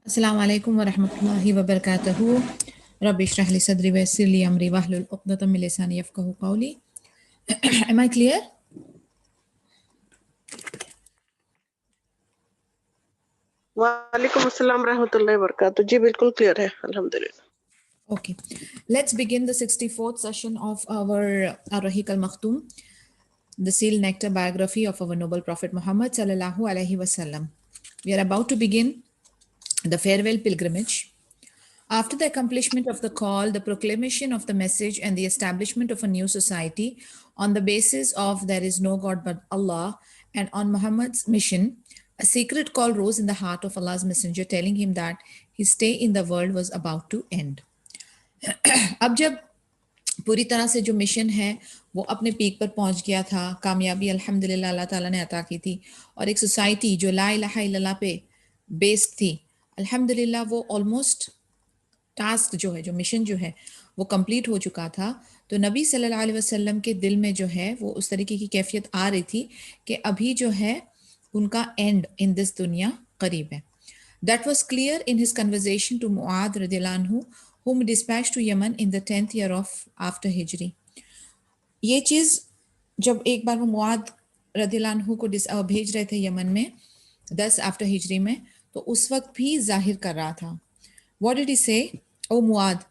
अस्सलाम वालेकुम वरहमतुल्लाहि वबरकातुहू। रब्बि इश्रह ली सदरी वयस्सिर ली अमरी वहलुल उक़दतम मिन लिसानी यफ़क़हू क़ौली। Am I clear? वालेकुम अस्सलाम रहमतुल्लाहि वबरकातुहू। जी बिल्कुल क्लियर है, अल्हम्दुलिल्लाह। Okay. Let's begin the 64th session of our Ar-Rahiq al-Makhtum, the Seal Nectar biography of our noble Prophet Muhammad sallallahu alaihi wasallam. We are about to begin the farewell pilgrimage. After the accomplishment of the call, the proclamation of the message, and the establishment of a new society on the basis of there is no God but Allah, and on Muhammad's mission, a secret call rose in the heart of Allah's messenger, telling him that his stay in the world was about to end. अब जब पूरी तरह से जो mission है वो अपने peak पर पहुंच गया था, कामयाबी अल्हम्दुलिल्लाह अल्लाह ताला ने अता की थी, और एक सोसाइटी जो ला इलाहा इल्लल्लाह पे बेस्ड थी, अल्हम्दुलिल्लाह वो ऑलमोस्ट टास्क जो है, जो मिशन जो है वो कंप्लीट हो चुका था। तो नबी सल्लल्लाहु अलैहि वसल्लम के दिल में जो है वो उस तरीके की कैफियत आ रही थी कि अभी जो है उनका एंड इन दिस दुनिया करीब है। That was clear in his conversation to Muadh रदियल्लाहु अन्हु, whom dispatched to Yemen in the 10th year of after Hijri. ये चीज़ जब एक बार वो मुआद रदियल्लाहु अन्हु को भेज रहे थे यमन में 10 आफ्टर हिजरी में, तो उस वक्त भी जाहिर कर रहा था। What did he say? O Muad,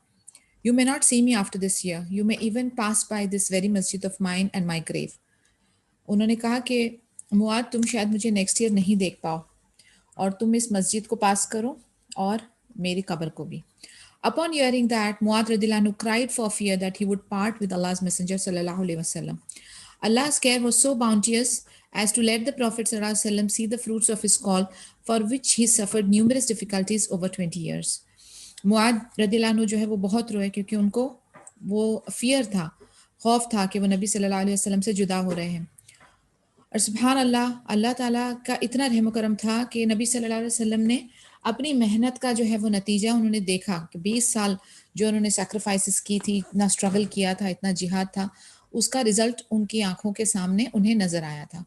you may not see me after this year. You may even pass by this very masjid of mine and my grave. उन्होंने कहा कि मुआद तुम शायद मुझे नेक्स्ट ईयर नहीं देख पाओ, और तुम इस मस्जिद को पास करो और मेरी कब्र को भी। Upon hearing that, Muad radhiyallahu anhu cried for fear that he would part with Allah's Messenger sallallahu alaihi wasallam. Allah's care was so bounteous as to let the Prophet sallallahu alaihi wasallam see the fruits of his call, for which he suffered numerous difficulties over 20 years. मुआद रदियल्लाहु अन्हु जो है वो बहुत रोए, क्योंकि उनको वो फियर था, खौफ था कि वो नबी सल्लल्लाहु अलैहि वसल्लम से जुदा हो रहे हैं। और सुभान अल्लाह, अल्लाह ताला का इतना रहम करम था कि नबी सल्लल्लाहु अलैहि वसल्लम ने अपनी मेहनत का जो है वो नतीजा उन्होंने देखा कि 20 साल जो उन्होंने सैक्रिफाइसेस की थी, इतना स्ट्रगल किया था, इतना जिहाद था, उसका रिजल्ट उनकी आंखों के सामने उन्हें नजर आया था।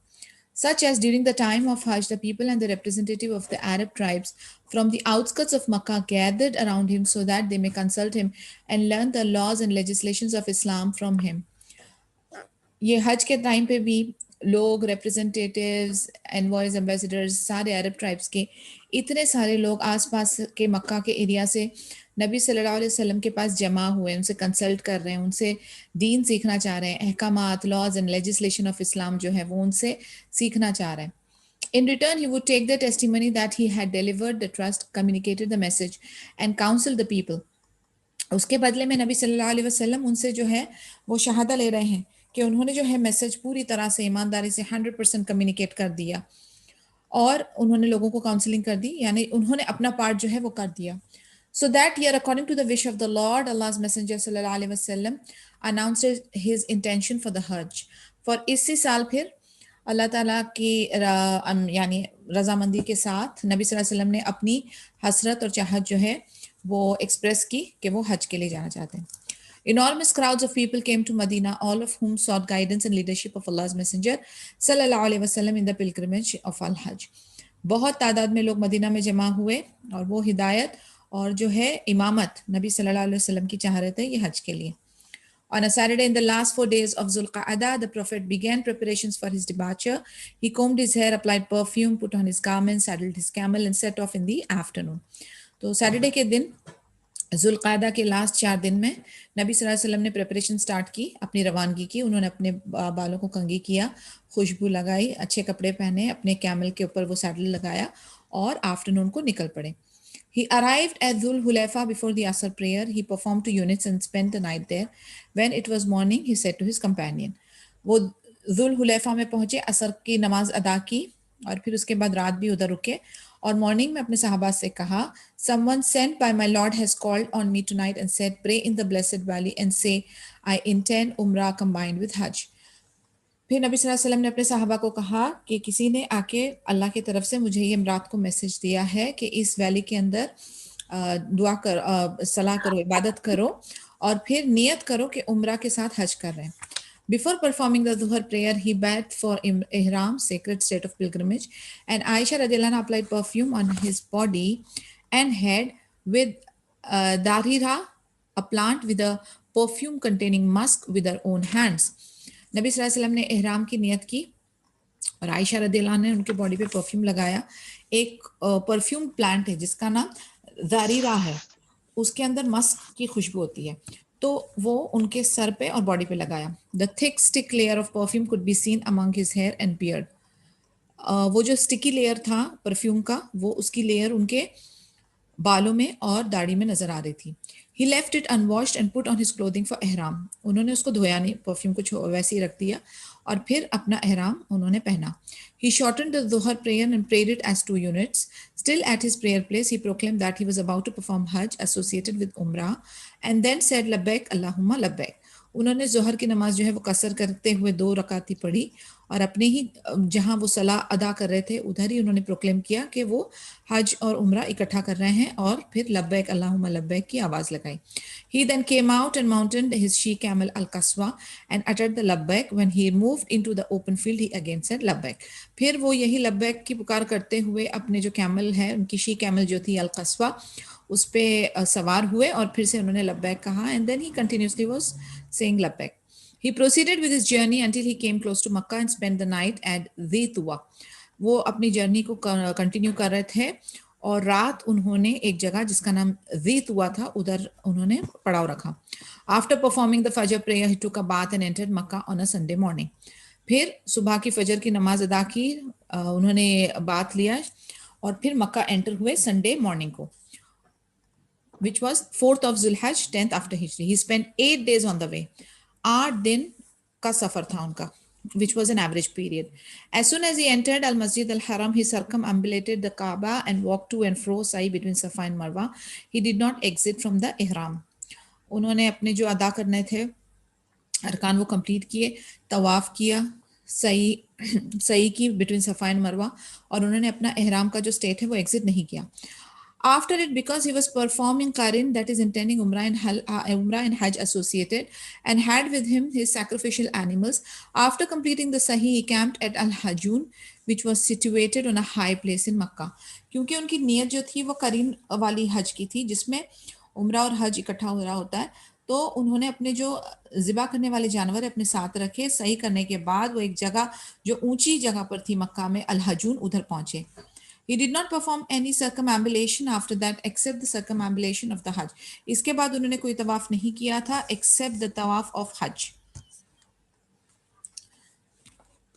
Such as during the time of Hajj, the people and the representative of the Arab tribes from the outskirts of Makkah gathered around him so that they may consult him and learn the laws and legislations of Islam from him. ये हज के time पे भी लोग, representatives, envoys, ambassadors, सारे अरब tribes के इतने सारे लोग आसपास के मक्का के एरिया से नबी सल्लल्लाहु अलैहि वसल्लम के पास जमा हुए, उनसे कंसल्ट कर रहे हैं, उनसे दीन सीखना चाह रहे हैं, अहकामात, laws and legislation of Islam जो है वो उनसे सीखना चाह रहे हैं। In return, he would take the testimony that he had delivered the trust, communicated the message, and counseled the people. उसके बदले में नबी सल्लल्लाहु अलैहि वसल्लम उनसे जो है वो शहादा ले रहे हैं कि उन्होंने जो है मैसेज पूरी तरह से ईमानदारी से 100% कम्युनिकेट कर दिया, और उन्होंने लोगों को काउंसलिंग कर दी, यानी उन्होंने अपना पार्ट जो है वो कर दिया। So that year, according to the wish of the Lord, Allah's Messenger sallallahu alaihi wasallam announced his intention for the Hajj. For इसी साल फिर अल्लाह ताला की यानी रजामंदी के साथ नबी सल्लल्लाहु अलैहि वसल्लम ने अपनी हसरत और चाहत जो है वो एक्सप्रेस की कि वो हज के लिए जाना चाहते हैं। Enormous crowds of people came to Medina, all of whom sought guidance and leadership of Allah's Messenger sallallahu alaihi wasallam in the pilgrimage of Al-Hajj. बहुत तादाद में लोग मदीना में जमा हुए और वो हिदायत और जो है इमामत नबी सल्लल्लाहु अलैहि वसल्लम की चाह रहे थे ये हज के लिए। On a Saturday in the last 4 days of Zulqa'adah, the Prophet began preparations for his departure. He combed his hair, applied perfume, put on his garments, saddled his camel, and set off in the afternoon. तो Saturday के दिन जुल्क़ादा के last 4 दिन में नबी सल्लल्लाहु अलैहि वसल्लम ने प्रिपरेशन स्टार्ट की, अपनी रवानगी की। उन्होंने अपने बालों को कंघी किया, खुशबू लगाई, अच्छे कपड़े पहने, अपने कैमल के ऊपर वो सैडल लगाया और आफ्टरनून को निकल पड़े। He arrived at Dhul Hulaifa before the Asr prayer. He performed 2 units and spent the night there. When it was morning, he said to his companion. वो धुल हुलैफा में पहुंचे, असर की नमाज अदा की और फिर उसके बाद रात भी उधर रुके, और मॉर्निंग में अपने सहाबा से कहा, Someone sent by my Lord has called on me tonight and said, pray in the blessed valley and say, I intend Umrah combined with Hajj. फिर नबी सल्लल्लाहु अलैहि वसल्लम ने अपने सहाबा को कहा कि किसी ने आके अल्लाह की तरफ से मुझे ये रात को मैसेज दिया है कि इस वैली के अंदर दुआ करो, सलाह करो, इबादत करो और फिर नियत करो कि उम्रा के साथ हज कर रहे हैं। Before performing the Dhuhr prayer, he bathed for Ihram, sacred state of pilgrimage, and Aisha radiallahu anha applied perfume on his body and head with darira, a plant with a perfume containing musk, with her own hands. नबी सल्लल्लाहु अलैहि वसल्लम ने इहराम की नियत की और आयशा रदियल्लाहु अन्हा ने उनके बॉडी पे परफ्यूम लगाया। एक परफ्यूम प्लांट है जिसका नाम दारीरा है, उसके अंदर मस्क की खुशबू होती है, तो वो उनके सर पे और बॉडी पे लगाया। The thick stick layer of perfume could be seen among his hair and beard. वो जो स्टिकी लेयर था परफ्यूम का, वो उसकी लेयर उनके बालों में और दाढ़ी में नजर आ रही थी। He left it unwashed and put on his clothing for एहराम। उन्होंने उसको धोया नहीं, परफ्यूम को वैसे ही रख दिया और फिर अपना एहराम उन्होंने पहना। He shortened the Dhuhr prayer and prayed it as 2 units. Still at his prayer place, he proclaimed that he was about to perform Hajj associated with Umrah and then said Labbaik Allahumma Labbaik. उन्होंने जोहर की नमाज जो है वो कसर करते हुए 2 रकाती पढ़ी और अपने ही जहां वो सलाह अदा कर रहे थे उधर ही उन्होंने प्रोक्लेम किया कि वो हज और उम्रा इकट्ठा कर रहे हैं और फिर लब्बैक अल्लाहुम्मा लब्बैक की आवाज लगाई। He then came out and mounted his she camel al-Qaswa and uttered the labbaik. When he moved into the open field, he again said labbaik. फिर वो यही लब्बैक की पुकार करते हुए अपने जो कैमल है, उनकी शी कैमल जो थी अल-कस्वा, उस पे सवार हुए और फिर से उन्होंने लब्बैक कहा and then he continuously was saying labbaik. He proceeded with his journey until he came close to Makkah and spent the night at Dhituwa. वो अपनी जर्नी को कंटिन्यू कर रहे थे और रात उन्होंने एक जगह जिसका नाम Dhituwa था उधर उन्होंने पड़ाव रखा। After performing the Fajr prayer, he took a bath and entered Makkah on a Sunday morning. फिर सुबह की फजर की नमाज अदा की, उन्होंने बात लिया और फिर मक्का एंटर हुए संडे मॉर्निंग को, which was 4th of Zulhajj, 10th after Hijri. He spent 8 days on the way. 8 दिन का सफर था उनका, which was an average period. As soon as he entered Al-Masjid Al-Haram, he circumambulated the Kaaba and walked to and fro sa'i between Safa and Marwa. He did not exit from the ihram. उन्होंने अपने जो अदा करने थे अरकान वो complete किए, तवाफ किया, सही की बिटवीन सफा एंड मरवा और उन्होंने अपना एहराम का जो स्टेट है वो एग्जिट नहीं किया। After it, because he was performing Qarin, that is intending Umrah and Hajj associated, and had with him his sacrificial animals, after completing the Sahi, he camped at Al-Hajun, which was situated on a high place in Makkah. क्योंकि उनकी नियत जो थी वो करीन वाली हज की थी जिसमें उम्रा और हज इकट्ठा हो रहा होता है, तो उन्होंने अपने जो ज़िबा करने वाले जानवर अपने साथ रखे। सही करने के बाद वो एक जगह जो ऊंची जगह पर थी मक्का में, अल-हजून, उधर पहुंचे। He did not perform any circumambulation after that except the circumambulation of the Hajj. इसके बाद उन्होंने कोई तवाफ नहीं किया था except the tawaf of Hajj.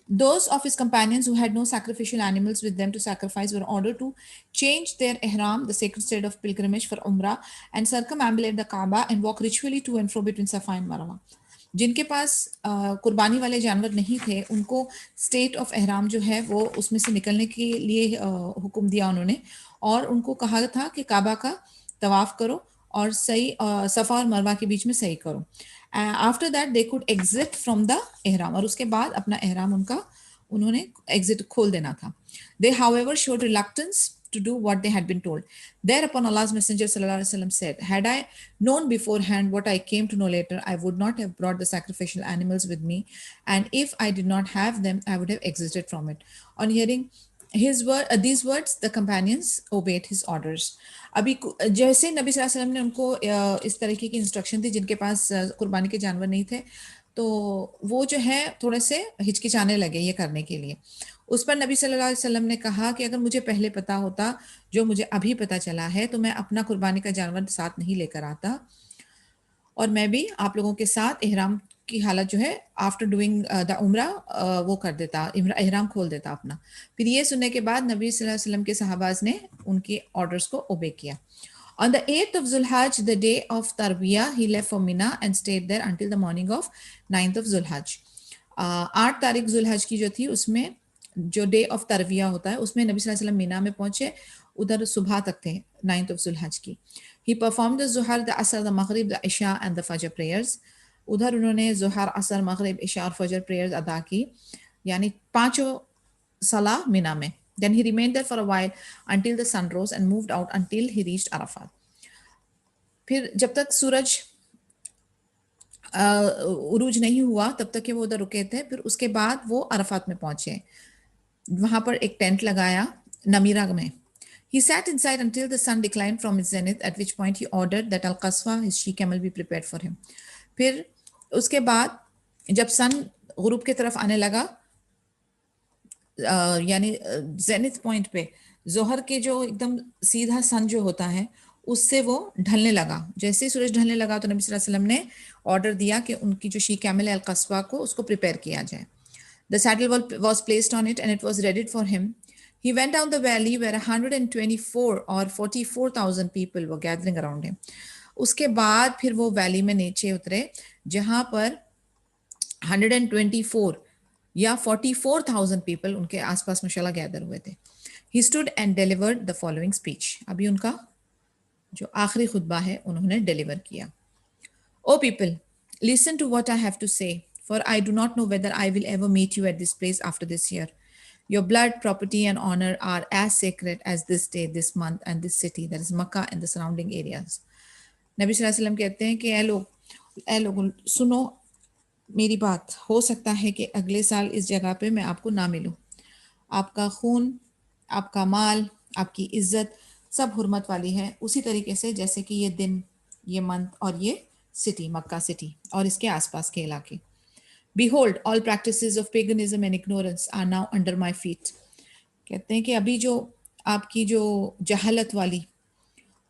Those of his companions who had no sacrificial animals with them to sacrifice were ordered to change their ihram, the sacred state of pilgrimage, for Umrah and circumambulate the Kaaba and walk ritually to and fro between Safa and Marwa. जिनके पास कुर्बानी वाले जानवर नहीं थे उनको state of एहराम जो है वो उसमें से निकलने के लिए हुक्म दिया उन्होंने और उनको कहा था कि काबा का तवाफ करो और सही सफ़ा और मरवा के बीच में सही करो। After that they could exit from the एहराम और उसके बाद अपना एहराम उनका उन्होंने एग्जिट खोल देना था। They however showed reluctance to do what they had been told. Thereupon Allah's Messenger ﷺ said, had I known beforehand what I came to know later, I would not have brought the sacrificial animals with me, and if I did not have them, I would have exited from it. On hearing these words, the companions obeyed his orders. अभी जैसे नबी सल्लल्लाहु अलैहि वसल्लम ने उनको इस तरीके की इंस्ट्रक्शन थी जिनके पास कुर्बानी के जानवर नहीं थे, तो वो जो है थोड़े से हिचकिचाने लगे ये करने के लिए। उस पर नबी सल्लल्लाहु अलैहि वसल्लम ने कहा कि अगर मुझे पहले पता होता जो मुझे अभी पता चला है तो मैं अपना कुर्बानी का जानवर साथ नहीं लेकर आता और मैं भी आप लोगों के साथ एहराम की हालत जो है आफ्टर डूइंग द उम्रा वो कर देता, एहराम खोल देता अपना। फिर ये सुनने के बाद नबी सल्लल्लाहु अलैहि वसल्लम के सहाबाज ने उनके ऑर्डर्स को ओबे किया। On the 8th of Zulhajj, the day of Tarwiyah, he left for Mina and stayed there until the morning of 9th of Zulhajj. 8 तारीख जुल्हज की जो थी उसमें जो डे ऑफ तरविया होता है उसमें नबी सल्लल्लाहु अलैहि वसल्लम मीना में पहुंचे, उधर सुबह तक थे 9th of Zulhajj की। He performed the Zuhar, the Asr, the Maghrib, the Isha and the Fajr prayers. उधर उन्होंने जुहर, असर, मगरिब, इशा और फजर प्रेयर्स अदा की, यानी 5 सलाह मीना में। Then he remained there for a while until the sun rose and moved out until he reached Arafat. फिर जब तक सूरज उरूज नहीं हुआ तब तक के वो उधर रुके थे, फिर उसके बाद वो अरफात में पहुंचे। वहां पर एक टेंट लगाया नमीरा में। He sat inside until the sun declined from its zenith, at which point he ordered that Al-Qaswa, his she-camel, be prepared for him. फिर उसके बाद जब सन गुरूब की तरफ आने लगा, यानी जेनिथ पॉइंट पे जोहर के जो एकदम सीधा सन जो होता है उससे वो ढलने लगा, जैसे ही सूरज ढलने लगा तो नबी सल्लल्लाहु अलैहि वसल्लम ने ऑर्डर दिया कि उनकी जो शी कैमल है अल-कस्वा को उसको प्रिपेयर किया जाए. The saddle was placed on it and it was readied for him. He went down the valley where 124 or 44,000 people were gathering around him. उसके बाद फिर वो वैली में नीचे उतरे जहां पर 124 या 44,000 पीपल उनके आसपास माशाल्लाह गैदर हुए थे. He stood and delivered the following speech. अभी उनका जो आखिरी खुतबा है उन्होंने डिलीवर किया. O people, listen to what I have to say, for I do not know whether I will ever meet you at this place after this year. Your blood, property, and honor are as sacred as this day, this month, and this city, that is Makkah and the surrounding areas. नबी सल्लल्लाहु अलैहि वसल्लम कहते हैं कि ऐ लोग सुनो मेरी बात, हो सकता है कि अगले साल इस जगह पे मैं आपको ना मिलूं. आपका खून, आपका माल, आपकी इज्जत सब हुर्मत वाली है, उसी तरीके से जैसे कि ये दिन, ये मंथ और ये सिटी, मक्का सिटी और इसके आसपास के इलाके. Behold, all practices of paganism and ignorance are now under my feet. कहते हैं कि अभी जो आपकी जो जहालत वाली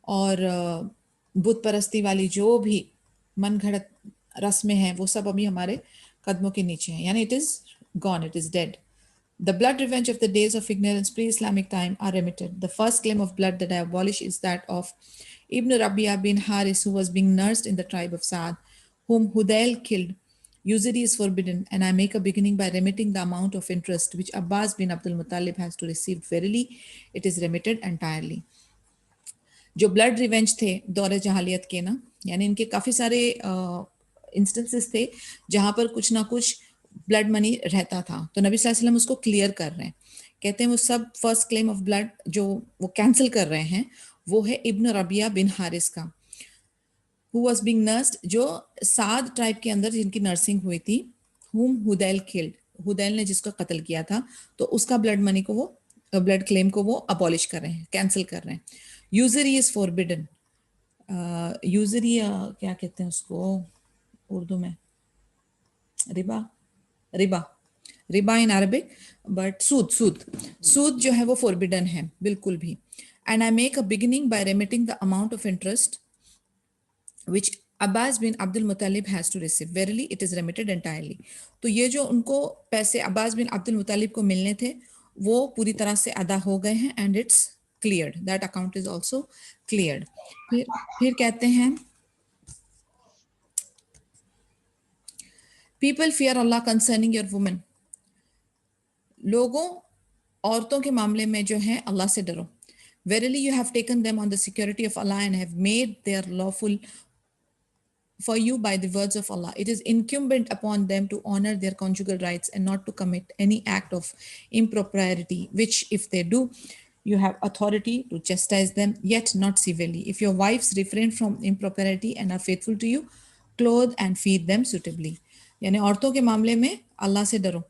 और बुत परस्ती वाली जो भी मन घड़त रस्में हैं वो सब अभी हमारे कदमों के नीचे हैं, यानी it is gone, it is dead. The blood revenge of the days of ignorance pre-Islamic time are remitted. The first claim of blood that I abolish is that of Ibn Rabi'a bin Haris, who was being nursed in the tribe of Saad, whom Hudayl killed. Usury is forbidden, and I make a beginning by remitting the amount of interest which Abbas bin Abdul Muttalib has to receive. Verily, it is remitted entirely. जो blood revenge थे दौरे जहालियत के ना, यानी इनके काफ़ी सारे instances थे जहाँ पर कुछ ना कुछ ब्लड मनी रहता था, तो नबी सल्लल्लाहु अलैहि वसल्लम उसको क्लियर कर रहे हैं. कहते हैं वो सब फर्स्ट क्लेम ऑफ ब्लड जो वो कैंसिल कर रहे हैं वो है इब्न रबिया बिन हारिस का, who was being nursed, जो साद ट्राइब के अंदर जिनकी नर्सिंग हुई थी, whom हुदैल killed, हुदैल ने जिसको कत्ल किया था, तो उसका ब्लड मनी को वो ब्लड क्लेम को वो अबॉलिश कर रहे हैं, कैंसिल कर रहे हैं. यूजरी इज फॉरबिडन. यूजरी क्या कहते हैं उसको उर्दू में, रिबा, रिबा इन अरबिक, बट सूद जो है वो फॉरबिडन है बिल्कुल भी. And I make a beginning by remitting the amount of interest which Abbas bin Abdul Muttalib has to receive. Verily, it is remitted entirely. तो ये जो उनको पैसे अब्बास बिन अब्दुल मुतालिब को मिलने थे वो पूरी तरह से अदा हो गए हैं and it's cleared. That account is also cleared. फिर कहते हैं People fear Allah concerning your women. लोगों औरतों के मामले में जो है अल्लाह से डरो. Verily, you have taken them on the security of Allah and have made their lawful for you by the words of Allah. It is incumbent upon them to honor their conjugal rights and not to commit any act of impropriety, which if they do, you have authority to chastise them, yet not severely. If your wives refrain from impropriety and are faithful to you, clothe and feed them suitably. यानी औरतों के मामले में अल्लाह से डरो,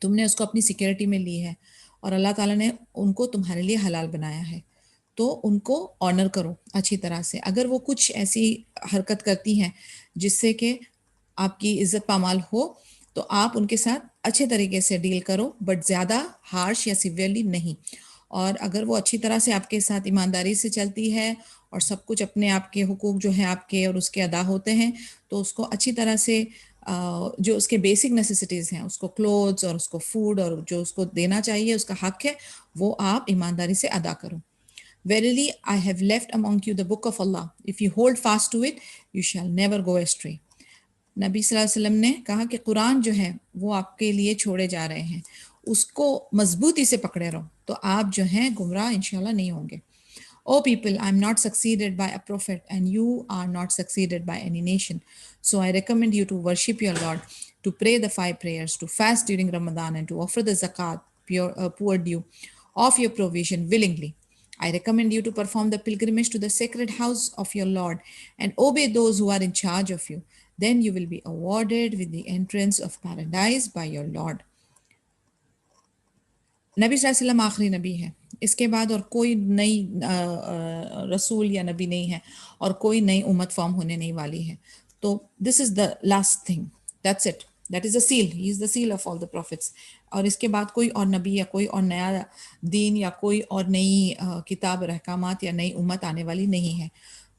तुमने उसको अपनी सिक्योरिटी में ली है और अल्लाह ताला ने उनको तुम्हारे लिए हलाल बनाया है, तो उनको ऑनर करो अच्छी तरह से. अगर वो कुछ ऐसी हरकत करती हैं जिससे कि आपकी इज्जत पामाल हो तो आप उनके साथ अच्छे तरीके से डील करो, बट ज़्यादा हार्श या सिवियरली नहीं. और अगर वो अच्छी तरह से आपके साथ ईमानदारी से चलती है और सब कुछ अपने आपके हुकूक जो है आपके और उसके अदा होते हैं, तो उसको अच्छी तरह से जो उसके बेसिक नेसेसिटीज़ हैं, उसको क्लोथ्स और उसको फूड और जो उसको देना चाहिए उसका हक है, वो आप ईमानदारी से अदा करो. Verily, I have left among you the book of Allah. If you hold fast to it, you shall never go astray. नबी सल्लल्लाहु अलैहि वसल्लम ने कहा कि कुरान जो है वो आपके लिए छोड़े जा रहे हैं, उसको मजबूती से पकड़े रहो तो आप जो हैं गुमराह इंशाल्लाह नहीं होंगे. O people, I am not succeeded by a prophet and you are not succeeded by any nation. So I recommend you to worship your Lord, to pray the 5 prayers, to fast during Ramadan and to offer the zakat, poor due, of your provision willingly. I recommend you to perform the pilgrimage to the sacred house of your Lord and obey those who are in charge of you. Then you will be awarded with the entrance of paradise by your Lord. नबी सल्लल्लाहु अलैहि वसल्लम आखिरी नबी है, इसके बाद और कोई नई रसूल या नबी नहीं है और कोई नई उम्मत फॉर्म होने नहीं वाली है। तो this is the last thing, that's it, that is the seal, he is the seal of all the profits. और इसके बाद कोई और नबी या कोई और नया दीन या कोई और नई किताब रहकामात या नई उम्मत आने वाली नहीं है।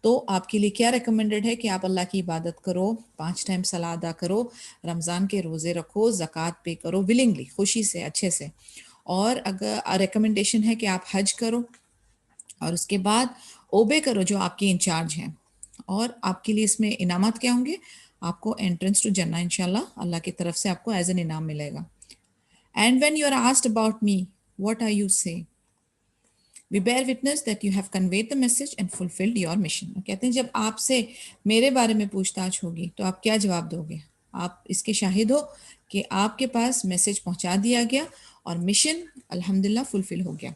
तो आपके लिए क्या रिकमेंडेड है कि आप अल्लाह की इबादत करो, 5 टाइम सला अदा करो, रमज़ान के रोज़े रखो, ज़कात पे करो विलिंगली, खुशी से, अच्छे से। और अगर रिकमेंडेशन है कि आप हज करो और उसके बाद ओबे करो जो आपके इंचार्ज हैं। और आपके लिए इसमें इनामात क्या होंगे? आपको एंट्रेंस टू जन्नत इंशाल्लाह अल्लाह की तरफ से आपको एज एन इनाम मिलेगा। And when you are asked about me, what are you say? We bear witness that you have conveyed the message and fulfilled your mission. कहते हैं जब आपसे मेरे बारे में पूछताछ होगी तो आप क्या जवाब दोगे? आप इसके शाहिद हो कि आपके पास मैसेज पहुंचा दिया गया और मिशन अल्हम्दुलिल्लाह फुलफिल हो गया।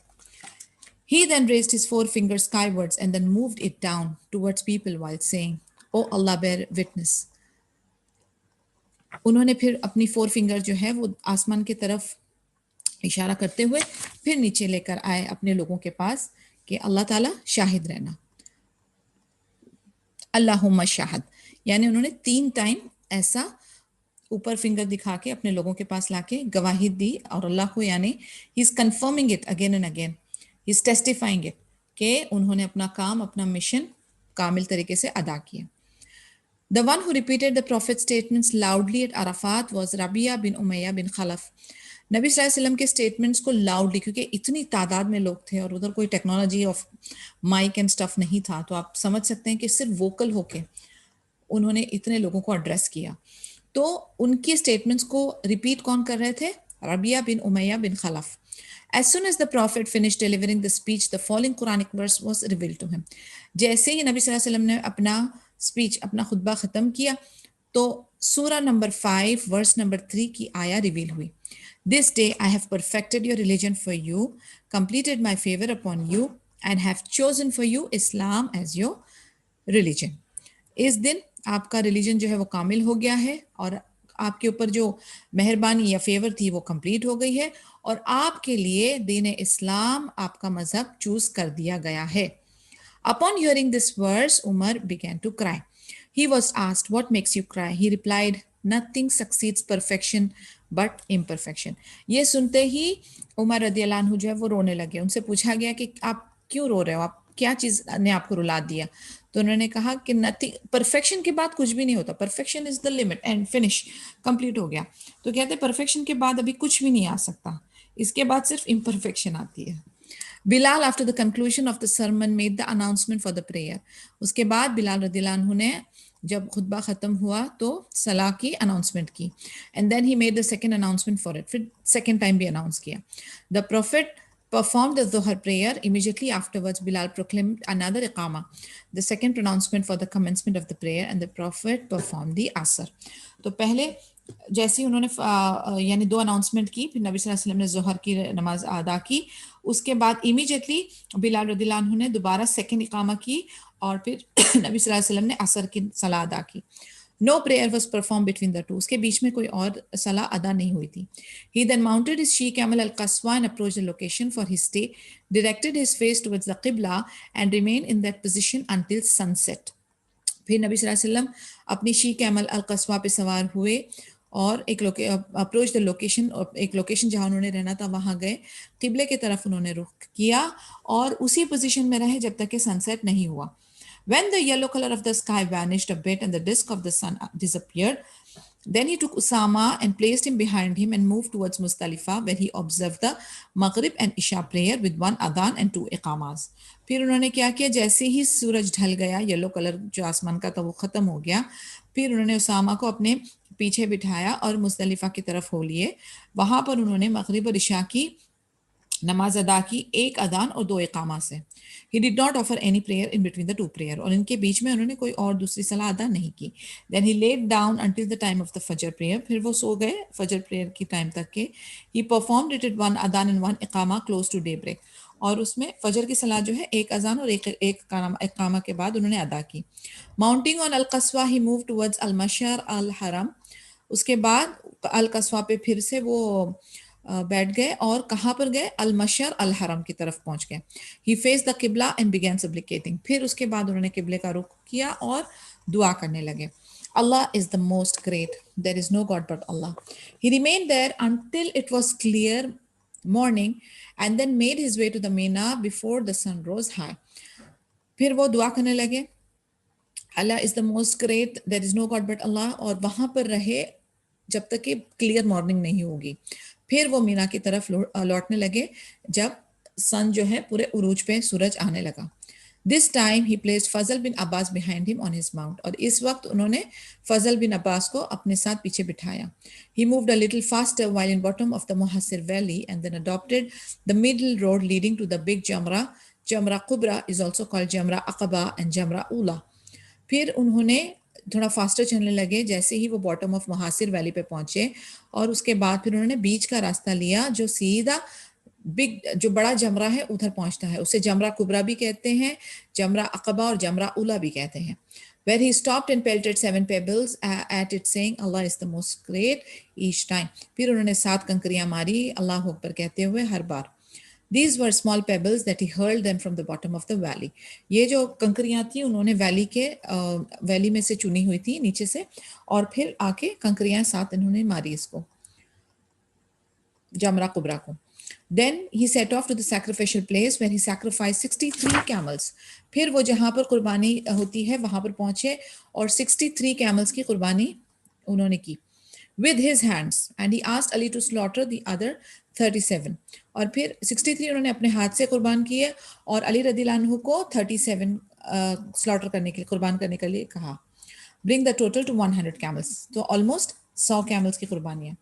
He then raised his forefinger skywards and then moved it down towards people while saying, "O Allah, bear witness." उन्होंने फिर अपनी 4 फिंगर जो है वो आसमान की तरफ इशारा करते हुए फिर नीचे लेकर आए अपने लोगों के पास कि अल्लाह ताला शाहिद रहना, अल्लाहुम्मा शाहद, यानी उन्होंने 3 टाइम ऐसा ऊपर फिंगर दिखा के अपने लोगों के पास लाके गवाही दी और अल्लाह को, यानी he is confirming it again and again, he is testifying it कि उन्होंने अपना काम, अपना मिशन कामिल तरीके से अदा किया। The one who repeated the prophet's statements loudly at Arafat was Rabia bin Umayya bin Khalaf. नबी सल्लल्लाहु अलैहि वसल्लम के स्टेटमेंट्स को लाउडली, क्योंकि इतनी तादाद में लोग थे और उधर कोई technology of mic and stuff नहीं था, तो आप समझ सकते हैं कि सिर्फ वोकल होके उन्होंने इतने लोगों को एड्रेस किया। तो उनके स्टेटमेंट्स को रिपीट कौन कर रहे थे? रबिया बिन उमैया बिन खलफ। As soon as the prophet finished delivering the speech, the following Quranic verse was revealed to him. जैसे ही नबी सल्लल्लाहु अलैहि वसल्लम ने अपना स्पीच, अपना खुतबा खत्म किया, तो सूरा नंबर 5 वर्स नंबर 3 की आया रिवील हुई। This day I have perfected your religion for you, completed my favor upon you, and have chosen for you Islam as your religion. इस दिन आपका रिलीजन जो है वो कामिल हो गया है और आपके ऊपर जो मेहरबानी या फेवर थी वो कंप्लीट हो गई है और आपके लिए दीन इस्लाम, आपका मजहब चूज कर दिया गया है। Upon hearing this verse, Umar began to cry. He was asked, "What makes you cry?" He replied, "Nothing succeeds perfection but imperfection." ये सुनते ही उमर रदियल्लाहु अन्हु जो है वो रोने लगे। उनसे पूछा गया कि आप क्यों रो रहे हो, आप क्या चीज ने आपको रुला दिया? तो उन्होंने कहा कि नथिंग, परफेक्शन के बाद कुछ भी नहीं होता, perfection is the limit and finish, complete हो गया। तो कहते हैं परफेक्शन के बाद अभी कुछ भी नहीं आ सकता, इसके बाद सिर्फ इम्परफेक्शन आती है। Bilal after the conclusion of the sermon made the announcement for the prayer. उसके बाद बिलाल रदियल्लाहु अन्हु ने जब खुतबा खत्म हुआ तो सलाह की अनाउंसमेंट की, and then he made the second announcement for it, फिर सेकंड टाइम भी अनाउंस किया। The prophet performed the Dhuhr prayer. Immediately afterwards, Bilal proclaimed another iqama, the second pronouncement for the commencement of the prayer, and the Prophet performed the Asr. तो पहले जैसे ही उन्होंने यानी 2 announcement की, फिर नबी सल्लल्लाहु अलैहि वसल्लम ने जोहर की नमाज अदा की। उसके बाद इमीडिएटली बिलाल रदियल्लाहु अन्हु ने दोबारा सेकंड इकामा की और फिर नबी सल्लल्लाहु अलैहि वसल्लम ने असर की सलाह अदा की। No prayer was performed between the two. उसके बीच में कोई और सलाह अदा नहीं हुई थी। He then mounted his she-camel al-Qaswa and approached the location for his stay, directed his face towards the Qibla and remained in that position until sunset. फिर नबी सल्लल्लाहु अलैहि वसल्लम अपनी शी कैमल अल-कस्वा पे सवार हुए और एक अप्रोच द लोकेशन, एक लोकेशन जहां उन्होंने रहना था वहां गए, किबले की तरफ उन्होंने रुख किया और उसी पोजीशन में रहे जब तक कि सनसेट नहीं हुआ। When the yellow color of the sky vanished a bit and the disk of the sun disappeared, then he took Usama and placed him behind him and moved towards Muzdalifah, where he observed the Maghrib and Isha prayer with 1 adhan and 2 iqamas. फिर उन्होंने क्या किया, जैसे ही सूरज ढल गया, yellow colour जो आसमान का था वो खत्म हो गया, फिर उन्होंने उसामा को अपने पीछे बिठाया और मुज़दलिफा की तरफ हो लिए। वहां पर उन्होंने मगरिब और इशा की नमाज अदा की 1 अदान और 2 इकामा से। He did not offer any prayer in between the 2 prayer, और इनके बीच में उन्होंने कोई और दूसरी सलाह अदा नहीं की। Then he laid down until the time of the Fajr prayer, फिर वो सो गए फजर प्रेयर की टाइम तक के। He performed it at 1 अदान and 1 इकामा close to daybreak, और उसमें फजर की सलाह जो है 1 अजान और एक इकामा के बाद उन्होंने अदा की। Mounting on Al-Qaswa, he moved towards Al-Mashar Al-Haram. उसके बाद अल-कस्वा पे फिर से वो बैठ गए और कहाँ पर गए, अल मशर अल हरम की तरफ पहुंच गए. ही फेस द किबला एंड बिगैन सप्लिकेटिंग. फिर उसके बाद उन्होंने किबले का रुख किया और दुआ करने लगे. Allah is the most great. There is no God but Allah. He remained there until it was clear morning and then made his way to the Mina before the sun rose high. फिर वो दुआ करने लगे, Allah is the most great, there is no god but Allah, और वहां पर रहे जब तक कि क्लियर मॉर्निंग नहीं होगी. फिर वो मीना की तरफ लौटने लगे जब सन जो है पूरे उरूज पे सूरज आने लगा. This time he placed Fazal bin Abbas behind him on his mount. और इस वक्त उन्होंने फजल बिन अब्बास को अपने साथ पीछे बिठाया. He moved a little faster while in bottom of the Muhassir valley and then adopted the middle road leading to the big Jamrah. जमरा कुबरा इज ऑल्सो कॉल्ड जमरा अकबा एंड जमरा उला. फिर उन्होंने थोड़ा फास्टर चलने लगे जैसे ही वो बॉटम ऑफ मुहासिर वैली पे पहुंचे, और उसके बाद फिर उन्होंने बीच का रास्ता लिया जो सीधा बिग जो बड़ा जमरा है उधर पहुंचता है. उसे जमरा कुबरा भी कहते हैं, जमरा अकबा और जमरा उला भी कहते हैं. Where he stopped and pelted 7 pebbles at it saying Allah is the most great each time. फिर उन्होंने 7 कंकरियां मारी अल्लाह अकबर कहते हुए हर बार. These were small pebbles that he hurled them from the bottom of the valley. ये जो कंकरियां थी उन्होंने वैली में से चुनी हुई थी नीचे से, और फिर आके कंकरियां साथ इन्होंने मारी इसको, जमरा कुबरा को. Then he set off to the sacrificial place where he sacrificed 63 camels. फिर वो जहां पर कुर्बानी होती है वहां पर पहुंचे और 63 camels की कुर्बानी उन्होंने की with his hands, and he asked Ali to slaughter the other 37. और फिर 63 उन्होंने अपने हाथ से कुर्बान किए और अली रदियल्लाहु अन्हु को 37 स्लॉटर करने के लिए, कुर्बान करने के लिए कहा. Bring the total to 100 camels. तो almost 100 camels की कुर्बानियां.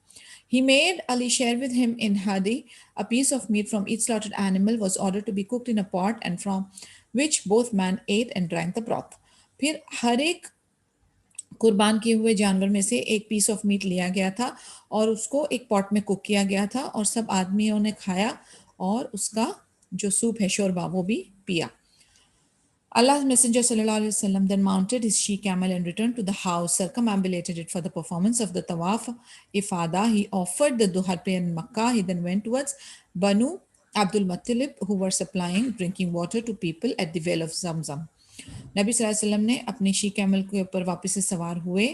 He made Ali share with him in hadi. A piece of meat from each slaughtered animal was ordered to be cooked in a pot, and from which both men ate and drank the broth. फिर हर एक कुर्बान किए हुए जानवर में से एक piece of meat लिया गया था और उसको एक पॉट में कुक किया गया था और सब आदमियों ने खाया और उसका जो सूप है शोरबा वो भी पिया. Allah's Messenger sallallahu alaihi wasallam then mounted his she camel and returned to the house, circumambulated it for the performance of the tawaf ifada. He offered the duha prayer in Makkah. He then went towards Banu Abdul Muttalib, who were supplying drinking water to people at the well of Zamzam. नबी सल्लल्लाहु अलैहि वसल्लम ने अपनी she camel के ऊपर वापस से सवार हुए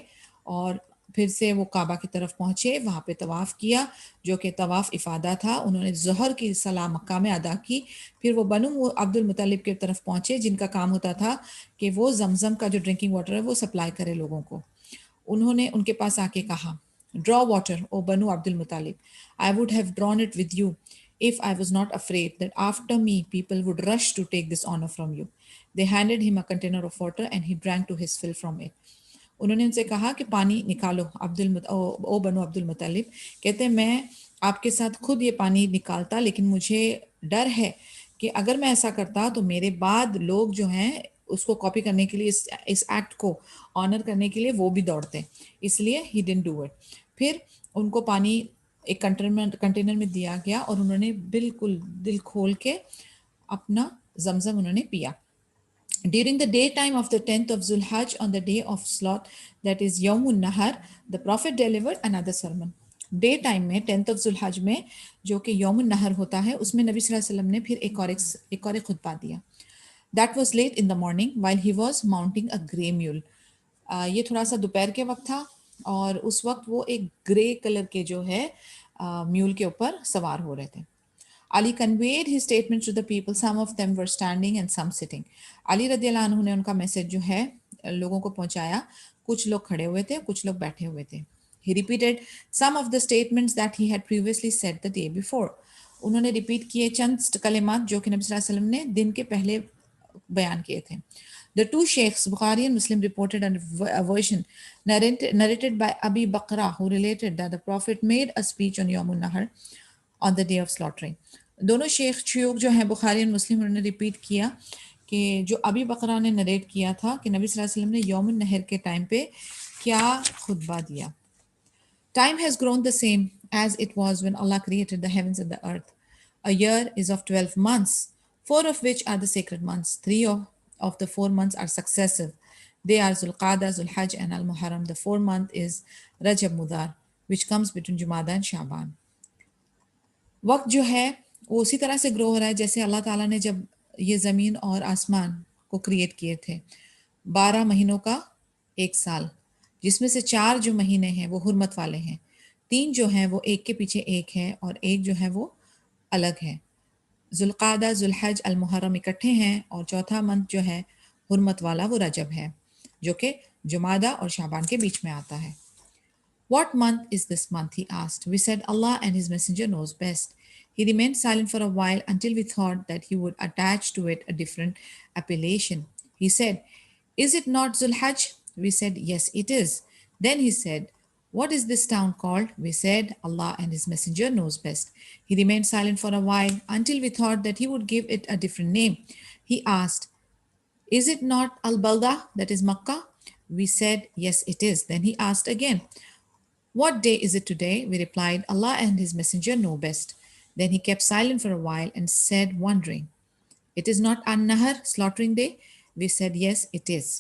और फिर से वो काबा की तरफ पहुंचे, वहां पे तवाफ किया जो कि तवाफ इफादा था. उन्होंने ज़ोहर की सलाह मक्का में अदा की. फिर वो बनु अब्दुल मुत्तलिब की तरफ पहुंचे जिनका काम होता था कि वो जमजम का जो ड्रिंकिंग वाटर है वो सप्लाई करे लोगों को. उन्होंने उनके पास आके कहा, draw water O Banu Abdul Muttalib, I would have drawn it with you if I was not afraid that after me people would rush to take this honor from you. They handed him a container of water and he drank to his fill from it. उन्होंने उनसे कहा कि पानी निकालो ओ Banu Abdul मुत्तलिब. कहते हैं मैं आपके साथ खुद ये पानी निकालता, लेकिन मुझे डर है कि अगर मैं ऐसा करता तो मेरे बाद लोग जो हैं उसको कॉपी करने के लिए, इस एक्ट को ऑनर करने के लिए वो भी दौड़ते, इसलिए ही डिडंट डू इट. फिर उनको पानी एक कंटेनर में दिया गया और उन्होंने बिल्कुल दिल खोल के अपना जमजम उन्होंने पिया. During the daytime of the 10th of Zulhajj, on the day of slaughter, that is Yawmun Nahar, the Prophet delivered another sermon. Day time में 10th of Zulhajj में जो कि यौमुन नहर होता है उसमें नबी सल्लल्लाहु अलैहि वसल्लम ने फिर एक और खुतबा दिया. That was late in the morning while he was mounting a grey mule. ये थोड़ा सा दोपहर के वक्त था और उस वक्त वो एक ग्रे कलर के जो है म्यूल के ऊपर सवार हो रहे थे. Ali conveyed his statements to the people. Some of them were standing and some sitting. Ali रदियल्लाहु अन्हु ने उनका मैसेज जो है लोगों को पहुंचाया. कुछ लोग खड़े हुए थे, कुछ लोग बैठे हुए थे. He repeated some of the statements that he had previously said the day before. उन्होंने रिपीट किए चंद कलिमात जो कि नबी सल्लल्लाहु अलैहि वसल्लम ने दिन के पहले बयान किए थे. The two sheikhs, Bukhari and Muslim, reported a version narrated by Abi Bakra, who related that the Prophet made a speech on Yawmun Nahar on the day of slaughtering. दोनों शेख जो हैं बुखारी और मुस्लिम उन्होंने रिपीट किया कि जो अबी बकरा ने नरेट किया था कि नबी सल्लल्लाहु अलैहि वसल्लम ने यौमुन नहर के टाइम पे क्या खुतबा दिया. Time has grown the same as it was when Allah created the heavens and the earth. A year is of 12 months, 4 of which are the sacred months. 3 of the 4 months are successive. They are Zulqa'dah, Zulhajj and Al-Muharram. The 4th month is Rajab Mudar, which comes between Jumada and Shaban. वक्त जो है वो उसी तरह से grow हो रहा है जैसे अल्लाह ताला ने जब ये ज़मीन और आसमान को क्रिएट किए थे। 12 महीनों का एक साल, जिसमें से 4 जो महीने हैं वो हुर्मत वाले हैं, 3 जो हैं वो एक के पीछे एक है और एक जो है वो अलग है। जुल्क़ादा, जुल्हज, अल मुहर्रम इकट्ठे हैं और चौथा मंथ जो है हुर्मत वाला वो रजब है, जो कि जुमादा और शाबान के बीच में आता है। What month is this month? He asked. We said, Allah and His Messenger knows best. He remained silent for a while until we thought that he would attach to it a different appellation. He said, Is it not Zulhajj? We said, Yes, it is. Then he said, What is this town called? We said, Allah and His Messenger knows best. He remained silent for a while until we thought that he would give it a different name. He asked, Is it not Al Balda, that is Makkah? We said, Yes, it is. Then he asked again, What day is it today? We replied, Allah and His Messenger know best. Then he kept silent for a while and said, wondering, It is not An-Nahar, slaughtering day? We said, Yes, it is.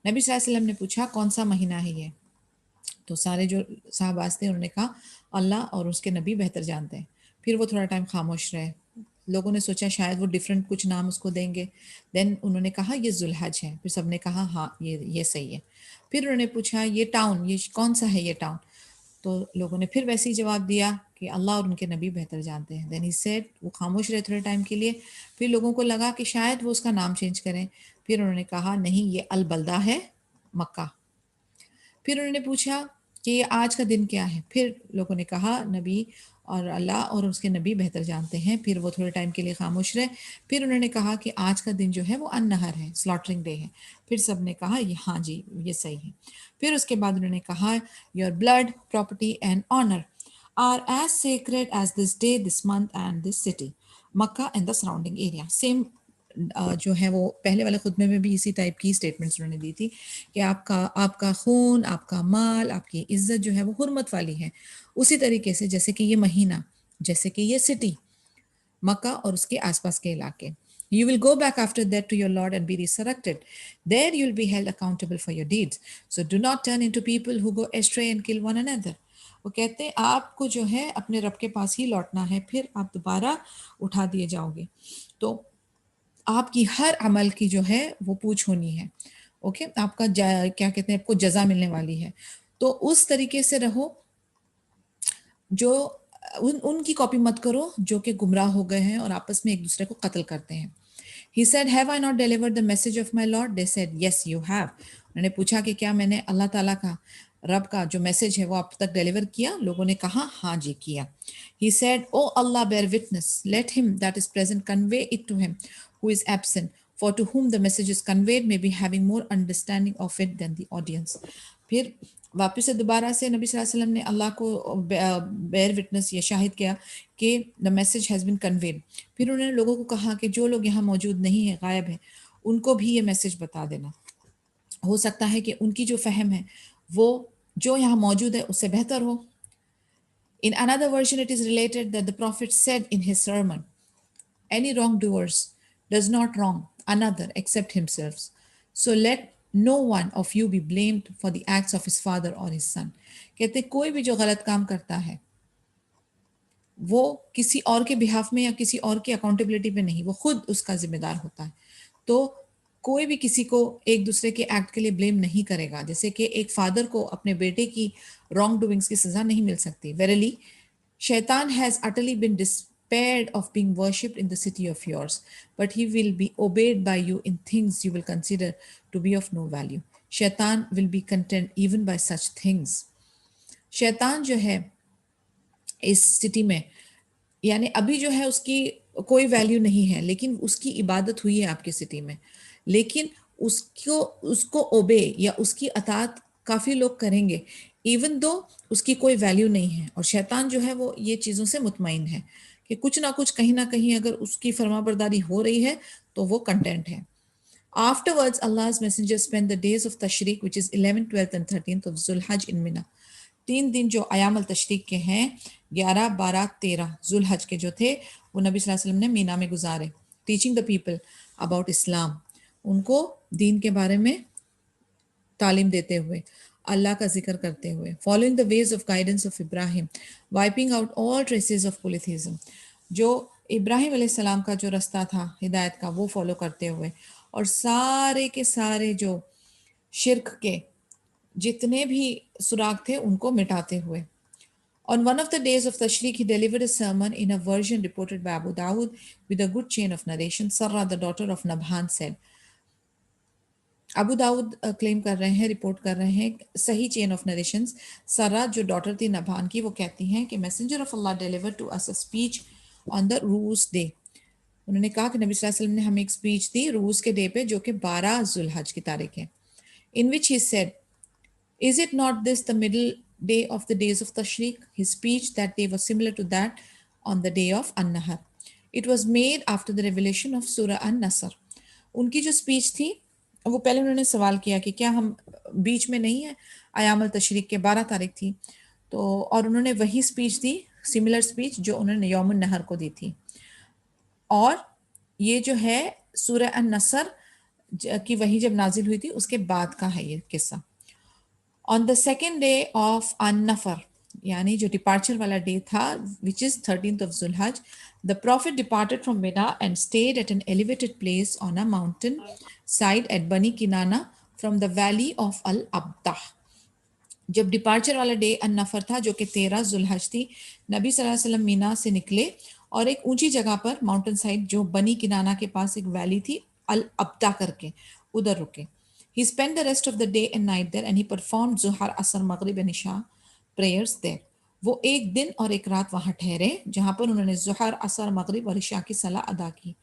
नबी सल्लल्लाहु अलैहि वसल्लम ने पूछा कौन सा महीना है ये? तो सारे जो साहबाज थे उन्होंने कहा अल्लाह और उसके नबी बेहतर जानते हैं। फिर वो थोड़ा टाइम खामोश रहे। लोगों ने सोचा शायद वो डिफरेंट कुछ नाम उसको देंगे। देन उन्होंने कहा ये जुल्हज है। फिर सबने कहा हाँ ये सही है। फिर उन्होंने पूछा ये टाउन ये कौन सा है ये टाउन? तो लोगों ने फिर वैसे ही जवाब दिया कि अल्लाह और उनके नबी बेहतर जानते हैं। देन ही सेड, वो खामोश रहे थोड़े टाइम के लिए। फिर लोगों को लगा कि शायद वो उसका नाम चेंज करें। फिर उन्होंने कहा नहीं ये अल बल्दा है, मक्का। फिर उन्होंने पूछा कि ये आज का दिन क्या है? फिर लोगों ने कहा नबी और अल्लाह और उसके नबी बेहतर जानते हैं। फिर वो थोड़े टाइम के लिए खामोश रहे। फिर उन्होंने कहा कि आज का दिन जो है वो अन-नहर है, स्लॉटरिंग डे है। फिर सब ने कहा ये हाँ जी ये सही है। फिर उसके बाद उन्होंने कहा your blood, property and honour are as sacred as this day, this month and this city, Makkah and the surrounding area. Same जो है वो पहले वाले खुतबे में भी इसी टाइप की स्टेटमेंट्स उन्होंने दी थी कि आपका आपका खून, आपका माल, आपकी इज्जत जो है वो हुर्मत वाली है, उसी तरीके से जैसे कि ये महीना, जैसे कि ये सिटी मक्का और उसके आसपास के इलाके। You will go back after that to your Lord and be resurrected. There you will be held accountable for your deeds. So do not turn into people who go astray and kill one another. वो कहते हैं आपको जो है अपने रब के पास ही लौटना है, फिर आप दोबारा उठा दिए जाओगे। तो आपकी हर अमल की जो है वो पूछ होनी है। ओके, आपका क्या कहते हैं आपको जजा मिलने वाली है। तो उस तरीके से रहो जो उनकी कॉपी मत करो जो कि गुमराह हो गए हैं और आपस में एक दूसरे को कत्ल करते हैं। He said, Have I not delivered the message of my Lord? They said, Yes, you have. उन्होंने पूछा कि क्या मैंने अल्लाह ताला का रब का जो मैसेज है वो आप तक डिलीवर किया? लोगों ने कहा हाँ जी किया। He said, Oh Allah, bear witness. Let him that is present convey it to him who is absent. For to whom the message is conveyed may be having more understanding of it than the audience. फिर वापस से दोबारा से नबी सल्लल्लाहु अलैहि वसल्लम ने अल्लाह को बेयर विटनेस या शाहिद किया कि the message has been conveyed. फिर उन्होंने लोगों को कहा कि जो लोग यहाँ मौजूद नहीं है, गायब है, उनको भी ये मैसेज बता देना। हो सकता है कि उनकी जो फहम है वो जो यहाँ मौजूद है उससे बेहतर हो। In another version it is related that the prophet said in his sermon, Any wrongdoers does not wrong another except himself. So let no one of you be blamed for the acts of his father or his son. कहते कोई भी जो गलत काम करता है वो किसी और के बिहाफ में या किसी और की अकाउंटेबिलिटी पे नहीं, वो खुद उसका जिम्मेदार होता है। तो कोई भी किसी को एक दूसरे के एक्ट के लिए ब्लेम नहीं करेगा। जैसे कि एक फादर को अपने बेटे की रॉन्ग डूइंग्स की सजा नहीं मिल सकती। वेरली शैतान has utterly been despaired of being worshipped in the city of yours, but he will be obeyed by you in things you will consider to be of no value. शैतान will be content even by such things. शैतान जो है इस city में यानी अभी जो है उसकी कोई वैल्यू नहीं है, लेकिन उसकी इबादत हुई है आपकी सिटी में, लेकिन उसको ओबे या उसकी अतात काफ़ी लोग करेंगे इवन दो उसकी कोई वैल्यू नहीं है। और शैतान जो है वो ये चीज़ों से मुतमईन है कि कुछ ना कुछ कहीं ना कहीं अगर उसकी फरमाबरदारी हो रही है तो वो कंटेंट है। Afterwards, Allah's messenger spent the days of Tashriq, which is 11th, 12th and 13th of Zulhaj in Mina. 3 दिन जो अयाम तशरीक के हैं 11, 12, 13 जुलहज के जो थे वो नबी सल्लल्लाहु अलैहि वसल्लम ने मीना में गुजारे, टीचिंग द पीपल अबाउट इस्लाम, उनको दीन के बारे में तालीम देते हुए। अल्लाह का जिक्र करते हुए, following the ways of guidance of Ibrahim, wiping out all traces of polytheism, जो इब्राहिम अलैहिस्सलाम का जो रास्ता था हिदायत का वो फॉलो करते हुए, और सारे के सारे जो शिरक के जितने भी सुराग थे उनको मिटाते हुए. On one of the days of Tashriq, he delivered a sermon in a version reported by Abu Dawud with a good chain of narration. Sarra, the daughter of Nabhan, said, Abu Dawud claim कर रहे हैं, report कर रहे हैं सही chain of narrations. सरा जो daughter थी नभान की, वो कहती हैं कि messenger of Allah deliver to us a speech on the रूस डे. उन्होंने कहा कि नबी सल्लल्लाहु अलैहि वसल्लम ने हमें एक स्पीच दी रूस के डे पे, जो कि 12 जुल्हज की तारीख है. In which he said, is it not this the middle day of the days of Tashriq? His speech that day was similar to that on the day of An-Nahar. It was made after the revelation of Surah An-Nasr. उनकी जो speech थी वो पहले उन्होंने सवाल किया कि क्या हम बीच में नहीं है, अयामुल तशरीक के 12 तारीख थी तो, और उन्होंने वही स्पीच दी, सिमिलर स्पीच जो उन्होंने यौमुन नहर को दी थी. और ये जो है सूरह अन-नसर की वही जब नाजिल हुई थी उसके बाद का है ये किस्सा. On the second day of An-Nafar, यानी जो डिपार्चर वाला डे था, which is 13th of Zulhaj, the Prophet departed from Mina and stayed at an elevated place on a mountain side at Bani Kinana from the valley of Al-Abdah. जब departure वाला day अन-नफर था जो कि 13 जुल्हज थी, नबी सल्लल्लाहु अलैहि वसल्लम मीना से निकले और एक ऊंची जगह पर माउंटेन साइड जो बनी किनाना के पास एक वैली थी अल-अब्दा करके, उधर रुके. He spent the rest of the day and night there and he performed Zuhar, Asr, Maghrib and Isha prayers there. वो एक दिन और एक रात वहां ठहरे जहां पर उन्होंने जुहर, असर, मगरिब और इशा की सलाह अदा की.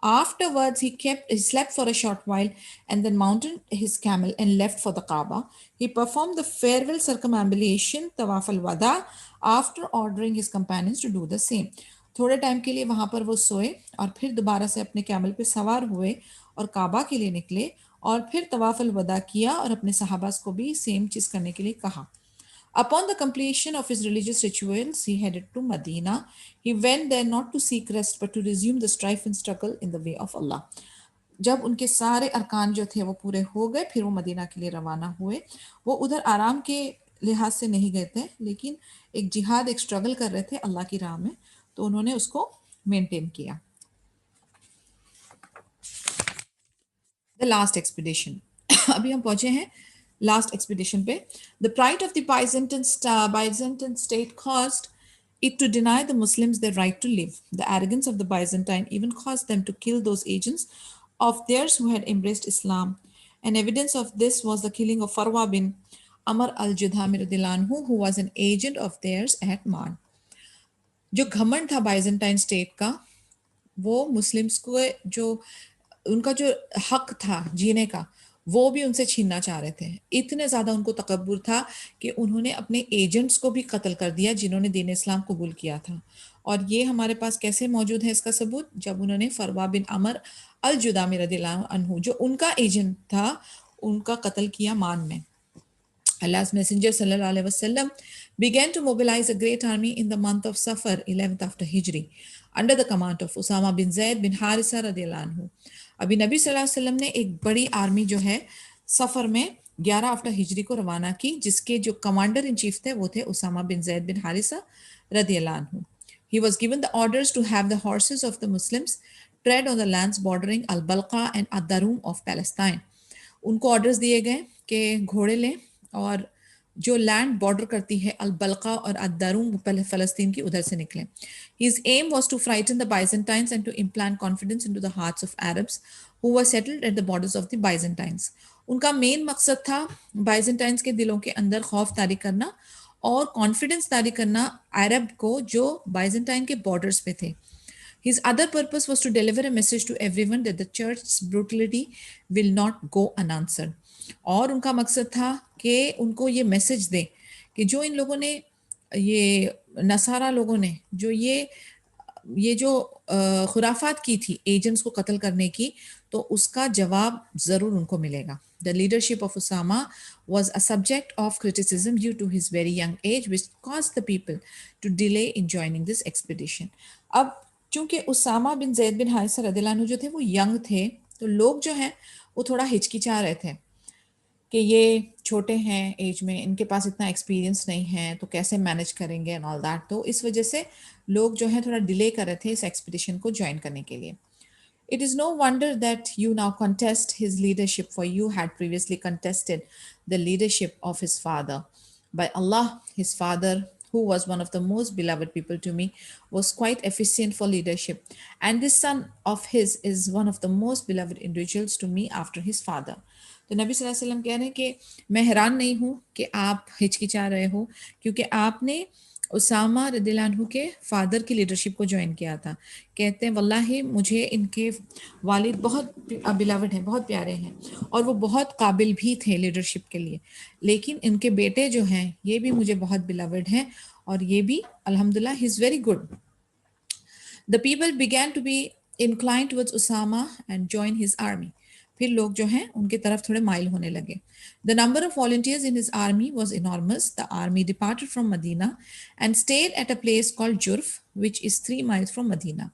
Afterwards, he slept for a short while and then mounted his camel and left for the Kaaba. He performed the farewell circumambulation, Tawaf al-Wada, after ordering his companions to do the same. थोड़े time के लिए वहां पर वो सोए और फिर दोबारा से अपने कैमल पे सवार हुए और काबा के लिए निकले और फिर तवाफ अल-वदा किया और अपने सहाबास को भी सेम चीज करने के लिए कहा. Upon the completion of his religious rituals, he headed to Medina. He went there not to seek rest, but to resume the strife and struggle in the way of Allah. जब उनके सारे अरकान जो थे वो पूरे हो गए, फिर वो मदीना के लिए रवाना हुए. वो उधर आराम के लिहाज से नहीं गए थे, लेकिन एक जिहाद, एक स्ट्रगल कर रहे थे अल्लाह की राह में, तो उन्होंने उसको मेंटेन किया. The last expedition. अभी हम पहुंचे हैं last expedition पे. The pride of the Byzantine state caused it to deny the Muslims their right to live. The arrogance of the Byzantine even caused them to kill those agents of theirs who had embraced Islam. An evidence of this was the killing of Farwa bin Amr al-Judhami radhiyallahu anhu, who was an agent of theirs at Man. जो घमंड था Byzantine state का, वो Muslims को जो उनका जो हक था जीने का वो भी उनसे छीनना चाह रहे थे. इतने ज्यादा उनको तकब्बुर था कि उन्होंने अपने एजेंट्स को भी कत्ल कर दिया जिन्होंने दीन इस्लाम कबूल किया था. और ये हमारे पास कैसे मौजूद है इसका सबूत, जब उन्होंने फरवा बिन अमर अल जुदामी रदियल्लाहु अन्हु जो उनका एजेंट था उनका कत्ल किया मान में. Allah's Messenger sallallahu alaihi wasallam began to mobilize a great army in the month of Safar, 11th after Hijri, under the command of Usama bin Zaid bin Harisa radiyallahu anhu. अभी नबी सल्लल्लाहु अलैहि वसल्लम ने एक बड़ी आर्मी जो है सफर में 11 आफ्टर हिजरी को रवाना की, जिसके जो कमांडर इन चीफ थे वो थे उसामा बिन जैद बिन हारिसा रदियल्लाहु अन्हु. He was given the orders to have the horses of the Muslims tread on the lands bordering Al-Balqa and Ad-Darum of Palestine. उनको ऑर्डर्स दिए गए कि घोड़े लें और जो लैंड बॉर्डर करती है अल-बल्का और अद-दारूम फलस्तीन की उधर से निकले. His aim was to frighten the Byzantines and to implant confidence into the hearts of Arabs who were settled at the borders of the Byzantines. उनका मेन मकसद था बाइजेंटाइंस के दिलों के अंदर खौफ तारी करना और कॉन्फिडेंस तारी करना अरब को जो बाइजेंटाइन के बॉर्डर्स पे थे. His other purpose was to deliver a message to everyone that the church's brutality will not go unanswered. और उनका मकसद था कि उनको ये मैसेज दे कि जो इन लोगों ने, ये नसारा लोगों ने जो ये जो खुराफात की थी एजेंट्स को कत्ल करने की, तो उसका जवाब जरूर उनको मिलेगा. The leadership of Usama was a subject of criticism due to his very young age, which caused the people to delay in joining this expedition. अब चूंकि उसामा बिन जैद बिन हारिसा रदियल्लाहु अन्हु जो थे वो यंग थे, तो लोग जो हैं वो थोड़ा हिचकिचा रहे थे कि ये छोटे हैं एज में, इनके पास इतना एक्सपीरियंस नहीं है, तो कैसे मैनेज करेंगे एंड ऑल दैट। तो इस वजह से लोग जो है थोड़ा डिले कर रहे थे इस एक्सपीडिशन को ज्वाइन करने के लिए। It is no wonder that you now contest his leadership, for you had previously contested the leadership of his father. By Allah, his father, who was one of the most beloved people to me, was quite efficient for leadership. And this son of his is one of the most beloved individuals to me after his father. तो नबी सल्लल्लाहु अलैहि वसल्लम कह रहे हैं कि मैं हैरान नहीं हूँ कि आप हिचकिचा रहे हो, क्योंकि आपने उसामा रदियल्लाहु अन्हु के फादर की लीडरशिप को ज्वाइन किया था। कहते हैं वल्लाही मुझे इनके वालिद बहुत बिलावड हैं, बहुत प्यारे हैं, और वो बहुत काबिल भी थे लीडरशिप के लिए, लेकिन इनके बेटे जो हैं ये भी मुझे बहुत बिलावड हैं, और ये भी अल्हम्दुलिल्लाह he is very good. The people began to be inclined towards Usama and join his army. फिर लोग जो हैं उनके तरफ थोड़े माइल होने लगे। The number of volunteers in his army was enormous. The army departed from Medina and stayed at a place called Jurf, which is 3 miles from Medina.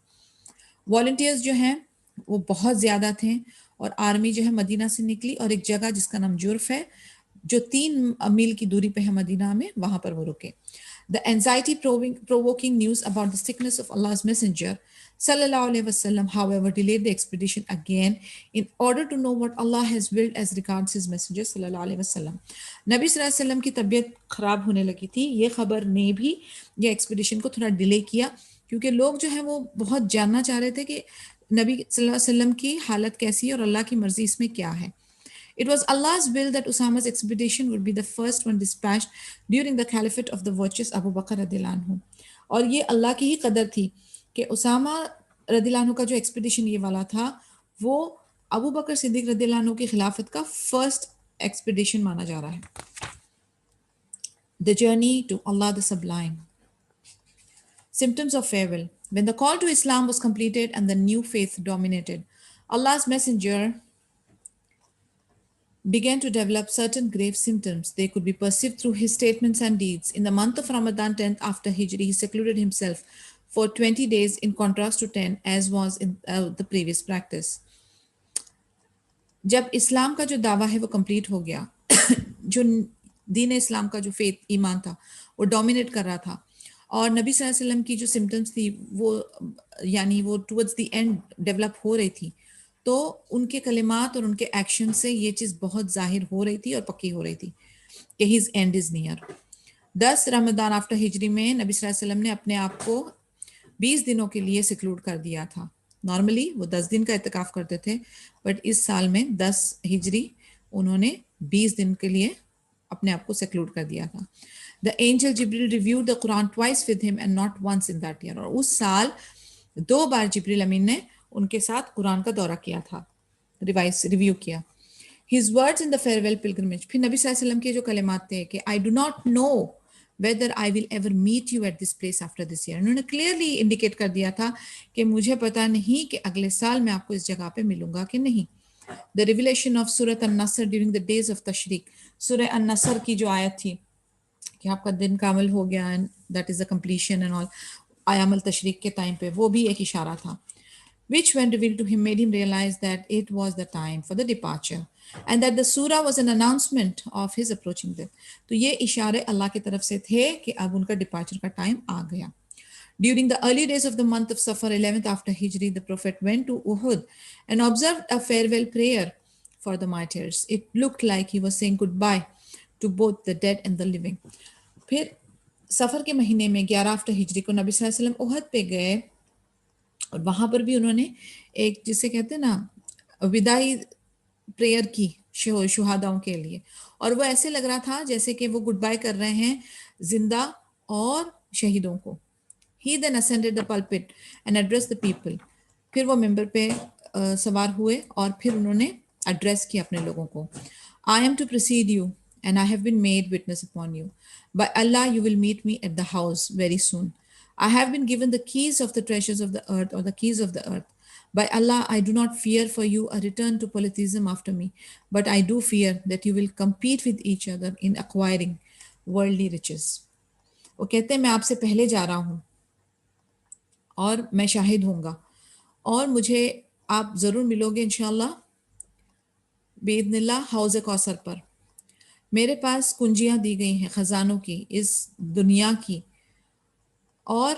Volunteers जो हैं वो बहुत ज़्यादा थे, और आर्मी जो है मदीना से निकली और एक जगह जिसका नाम जुर्फ है, जो 3 मील की दूरी पे है मदीना में, वहां पर वो रुके। The anxiety provoking news about the sickness of Allah's Messenger Sallallahu Alaihi Wasallam, however, delayed the expedition again in order to know what Allah has willed as regards His Messenger Sallallahu Alaihi Wasallam. नबी सल्लल्लाहु अलैहि वसल्लम की तबीयत खराब होने लगी थी, ये खबर ने भी ये एक्सपीडिशन को थोड़ा डिले किया, क्योंकि लोग जो है वो बहुत जानना चाह रहे थे कि नबी सल्लल्लाहु अलैहि वसल्लम की हालत कैसी है और अल्लाह की मर्जी इसमें क्या है। It was Allah's will that Usama's expedition would be the first one dispatched during the caliphate of the virtuous Abu Bakr रदियल्लाहु अन्हु। और ये अल्लाह की ही कदर थी कि उसामा रदियल्लाहु अन्हु का जो एक्सपीडिशन ये वाला था वो अबू बकर सिद्दीक रदियल्लाहु अन्हु की खिलाफत का फर्स्ट एक्सपीडिशन माना जा रहा है। The journey to Allah the Sublime. Symptoms of farewell. When the call to Islam was completed and the new faith dominated, Allah's messenger began to develop certain grave symptoms. They could be perceived through his statements and deeds. In the month of Ramadan, 10th after Hijri, he secluded himself for 20 days in contrast to 10, as was in the previous practice. जब इस्लाम का जो दावा है वो complete हो गया, जो दीन इस्लाम का जो फेथ ईमान था वो डोमिनेट कर रहा था, और नबी सल्लल्लाहु अलैहि वसल्लम की जो सिम्टम्स थी वो यानी वो टुवर्ड्स द एंड डेवलप हो रही थी, तो उनके कलिमात और उनके एक्शन से ये चीज़ बहुत जाहिर हो रही थी और पक्की हो रही थी कि हिज एंड इज़ नियर। 10 रमज़ान आफ्टर हिजरी में नबी सल्लल्लाहु अलैहि वसल्लम ने अपने आप को 20 दिनों के लिए सिक्लूड कर दिया था। नॉर्मली वो 10 दिन का इत्तिकाफ करते थे, बट इस साल में 10 हिजरी उन्होंने 20 दिन के लिए अपने आप को सिक्लूड कर दिया था। The angel Jibril reviewed the Quran twice with him and not once in that year. और उस साल 2 बार जिब्रील अमीन ने उनके साथ कुरान का दौरा किया था, रिव्यू किया। His words in the farewell pilgrimage. फिर नबी सल्लल्लाहु अलैहि वसल्लम के जो कलिमात थे कि I do not know whether I will ever meet you at this place after this year. उन्होंने क्लियरली इंडिकेट कर दिया था कि मुझे पता नहीं कि अगले साल मैं आपको इस जगह पे मिलूंगा कि नहीं। The revelation of Surah An-Nasr during the days of Tashriq. सूरह अन-नसर की जो आयत थी कि आपका दिन कामिल हो गया, and that is the completion and all, आयाम तशरीक के टाइम पे वो भी एक इशारा था। Which when revealed to him made him realize that it was the time for the departure and that the surah was an announcement of his approaching death. तो ये इशारे अल्लाह की तरफ से थे कि अब उनका डिपार्चर का टाइम आ गया। During the early days of the month of Safar, 11th after Hijri, the Prophet went to Uhud and observed a farewell prayer for the martyrs. It looked like he was saying goodbye to both the dead and the living. फिर सफ़र के महीने में 11 after हिजरी को नबी सल्लल्लाहु अलैहि वसल्लम उहद पे गए, और वहाँ पर भी उन्होंने एक जिसे कहते हैं ना विदाई प्रेयर की शुहादाओं के लिए, और वो ऐसे लग रहा था जैसे कि वो गुड बाय कर रहे हैं जिंदा और शहीदों को। He then ascended the pulpit and addressed the people. फिर वो मेंबर पे सवार हुए और फिर उन्होंने एड्रेस किया अपने लोगों को। I am to precede you and I have been made witness upon you. By Allah, you will meet me at the house very soon. I have been given the keys of the treasures of the earth, or the keys of the earth. By Allah, I do not fear for you a return to polytheism after me, but I do fear that you will compete with each other in acquiring worldly riches. वो कहते हैं मैं आपसे पहले जा रहा हूँ और मैं शाहिद होऊंगा, और मुझे आप ज़रूर मिलोगे इंशाल्लाह बेइज़्निल्लाह हौज़ कौसर पर। मेरे पास कुंजियां दी गई हैं खजानों की, इस दुनिया की, और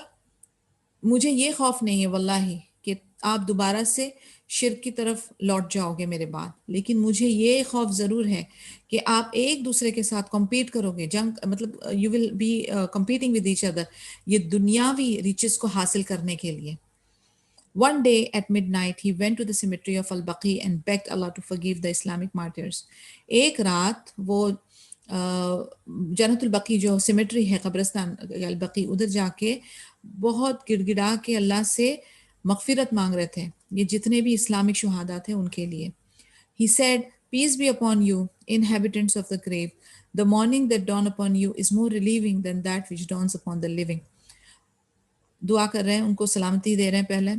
मुझे ये खौफ नहीं है वल्लाही कि आप दोबारा से शिर्क की तरफ लौट जाओगे मेरे बाद, लेकिन मुझे ये खौफ ज़रूर है कि आप एक दूसरे के साथ कम्पीट करोगे, जंग मतलब you will be competing with each other, ये दुनियावी रिचेस को हासिल करने के लिए। One day at midnight, he went to the cemetery of Al-Baqi and begged Allah to forgive the Islamic martyrs. एक रात वो जन्नतुल बकी जो सिमेट्री है कब्रिस्तान अल-बकी, उधर जाके बहुत गिड़गिड़ा के अल्लाह से मगफिरत मांग रहे थे, ये जितने भी इस्लामिक शुहादा थे उनके लिए। He said, "Peace be upon you, inhabitants of the grave. The morning that dawn upon you is more relieving than that which dawns upon the living." दुआ कर रहे हैं, उनको सलामती दे रहे हैं पहले,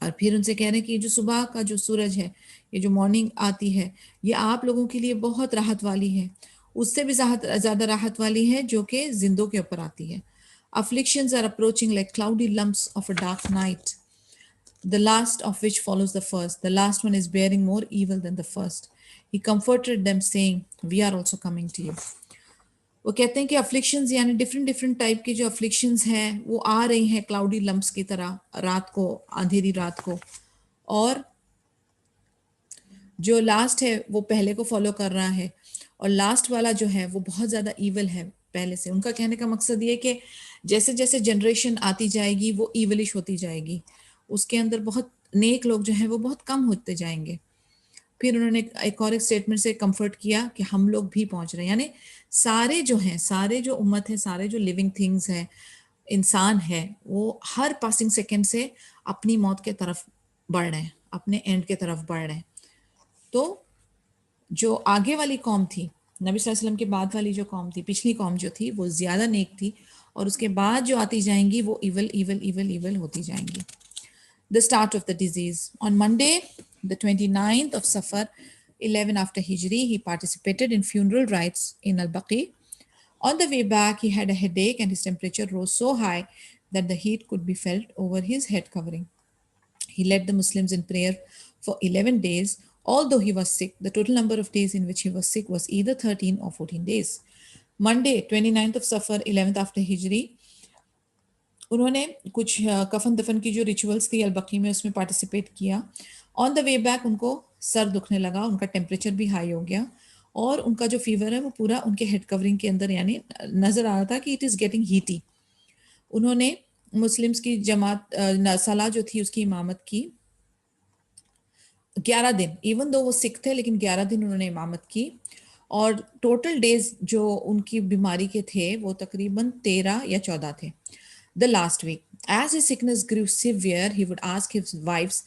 और फिर उनसे कह रहे हैं कि जो सुबह का जो सूरज है, ये जो मॉर्निंग आती है, ये आप लोगों के लिए बहुत राहत वाली है, उससे भी ज़्यादा राहत वाली है जो कि जिंदों के ऊपर आती है। Afflictions are approaching like cloudy lumps of a dark night, the last of which follows the first. The last one is bearing more evil than the first. He comforted them saying, "We are also coming to you." वो कहते हैं कि अफ्लिक्शंस यानी different different type की जो अफ्लिक्शंस हैं वो आ रही हैं क्लाउडी लम्प्स की तरह रात को, अंधेरी रात को, और जो लास्ट है वो पहले को फॉलो कर रहा है, और लास्ट वाला जो है वो बहुत ज़्यादा ईवल है पहले से। उनका कहने का मकसद ये कि जैसे जैसे जनरेशन आती जाएगी वो ईवलिश होती जाएगी, उसके अंदर बहुत नेक लोग जो हैं वो बहुत कम होते जाएंगे। फिर उन्होंने एक और एक स्टेटमेंट से कंफर्ट किया कि हम लोग भी पहुंच रहे हैं, यानी सारे जो हैं, सारे जो उम्मत है, सारे जो लिविंग थिंग्स हैं, इंसान है, वो हर पासिंग सेकंड से अपनी मौत के तरफ बढ़ रहे हैं, अपने एंड के तरफ बढ़ रहे हैं। तो जो आगे वाली कौम थी, नबी सल्लल्लाहु अलैहि वसल्लम के बाद वाली जो कौम थी, पिछली कौम जो थी वो ज़्यादा नेक थी, और उसके बाद जो आती जाएंगी वो इवल इवल इवल इवल होती जाएंगी। The start of the disease. On Monday, the 29th of Safar, 11 after Hijri, he participated in funeral rites in Al-Baqi. On the way back, he had a headache and his temperature rose so high that the heat could be felt over his head covering. He led the Muslims in prayer for 11 days. Although he was sick, the total number of days in which he was sick was either 13 or 14 days. Monday, 29th of Safar, 11th after Hijri, उन्होंने कुछ कफन दफन की जो rituals थी अलबकी में उसमें participate किया। ऑन द वे बैक उनको सर दुखने लगा, उनका टेम्परेचर भी हाई हो गया, और उनका जो फीवर है वो पूरा उनके हेड कवरिंग के अंदर यानी नज़र आ रहा था कि इट इज़ गेटिंग हीटी। उन्होंने मुस्लिम्स की जमात सलाह जो थी उसकी इमामत की 11 दिन, इवन दो वो सिख थे लेकिन 11 दिन उन्होंने इमामत की, और टोटल डेज जो उनकी बीमारी के थे वो तकरीबन 13 या 14 थे। The last week, as his sickness grew severe, he would ask his wives,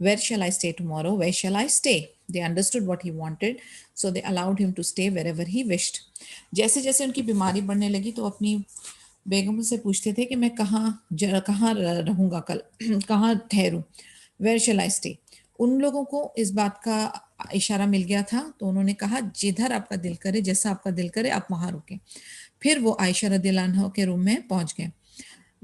"Where shall I stay tomorrow? Where shall I stay?" They understood what he wanted, so they allowed him to stay wherever he wished. जैसे जैसे उनकी बीमारी बढ़ने लगी तो अपनी बेगम से पूछते थे कि मैं कहाँ रहूँगा कल, कहाँ ठहरूँ, Where shall I stay? उन लोगों को इस बात का इशारा मिल गया था, तो उन्होंने कहा जिधर आपका दिल करे, जैसा आपका दिल करे आप वहाँ रुकें। फिर वो आयशा रदियल्लाहु अन्हा के रूम में पहुँच गए।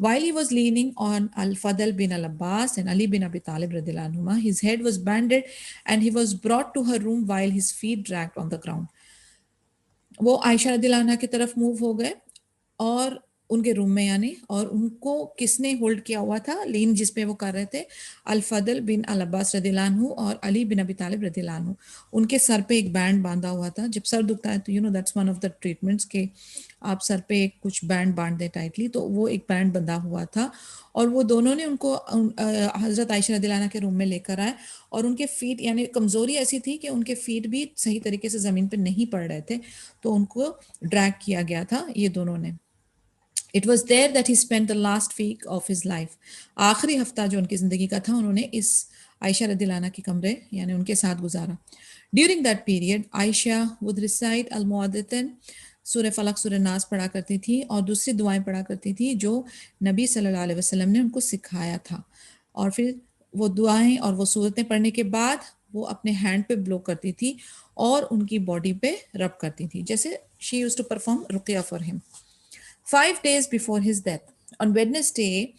While he was leaning on Al-Fadl bin Al-Abbas and Ali bin Abi Talib radhiyallahu anhuma, his head was banded and he was brought to her room while his feet dragged on the ground. वो आयशा रदियल्लाहु अन्हा की तरफ move हो गए और उनके room में यानी, और उनको किसने होल्ड किया हुआ था, लीन जिस पे वो कर रहे थे, अल-फदल बिन अल-अब्बास रदियल्लाहु अन्हु और अली बिन अबी तालिब रदियल्लाहु अन्हु। उनके सर पे एक बैंड बांधा हुआ था। जब सर दुखता है तो you know that's one of the treatments के आप सर पे कुछ बैंड बांध दें टाइटली, तो वो एक बैंड बंधा हुआ था, और वो दोनों ने उनको हज़रत आयशा रदियल्लाहु अन्हा के रूम में लेकर आए, और उनके फीट यानी कमज़ोरी ऐसी थी कि उनके फीट भी सही तरीके से ज़मीन पर नहीं पड़ रहे थे, तो उनको ड्रैग किया गया था ये दोनों ने। It was there that he spent the last week of his life. आखिरी हफ्ता जो उनकी ज़िंदगी का था उन्होंने इस आयशा रदियल्लाहु अन्हा के कमरे यानी उनके साथ गुजारा। During that period, Aisha would recite al-Mu'awwidhatayn, सूरह फलक सूरह नास पढ़ा करती थी, और दूसरी दुआएं पढ़ा करती थी जो नबी सल्लल्लाहु अलैहि वसल्लम ने उनको सिखाया था, और फिर वो दुआएं और वो सूरतें पढ़ने के बाद वो अपने हैंड पे ब्लो करती थी और उनकी बॉडी पे रब करती थी, जैसे शी यूज्ड टू परफॉर्म रुक़या for him. 5 days before his death, on Wednesday,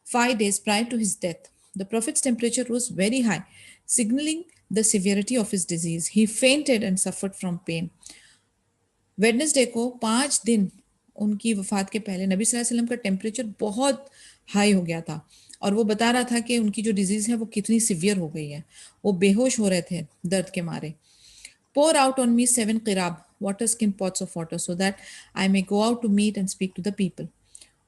5 days prior to his death, the Prophet's temperature was very high, signaling the severity of his disease. He fainted and suffered from pain. Wednesday को 5 दिन उनकी वफात के पहले नबी सल्लल्लाहु अलैहि वसल्लम का टेम्परेचर बहुत हाई हो गया था और वो बता रहा था कि उनकी जो डिजीज है वो कितनी सिवियर हो गई है, वो बेहोश हो रहे थे दर्द के मारे। Pour out on me 7 qirab, water skin pots of water, so that I may go out to meet and speak to the people.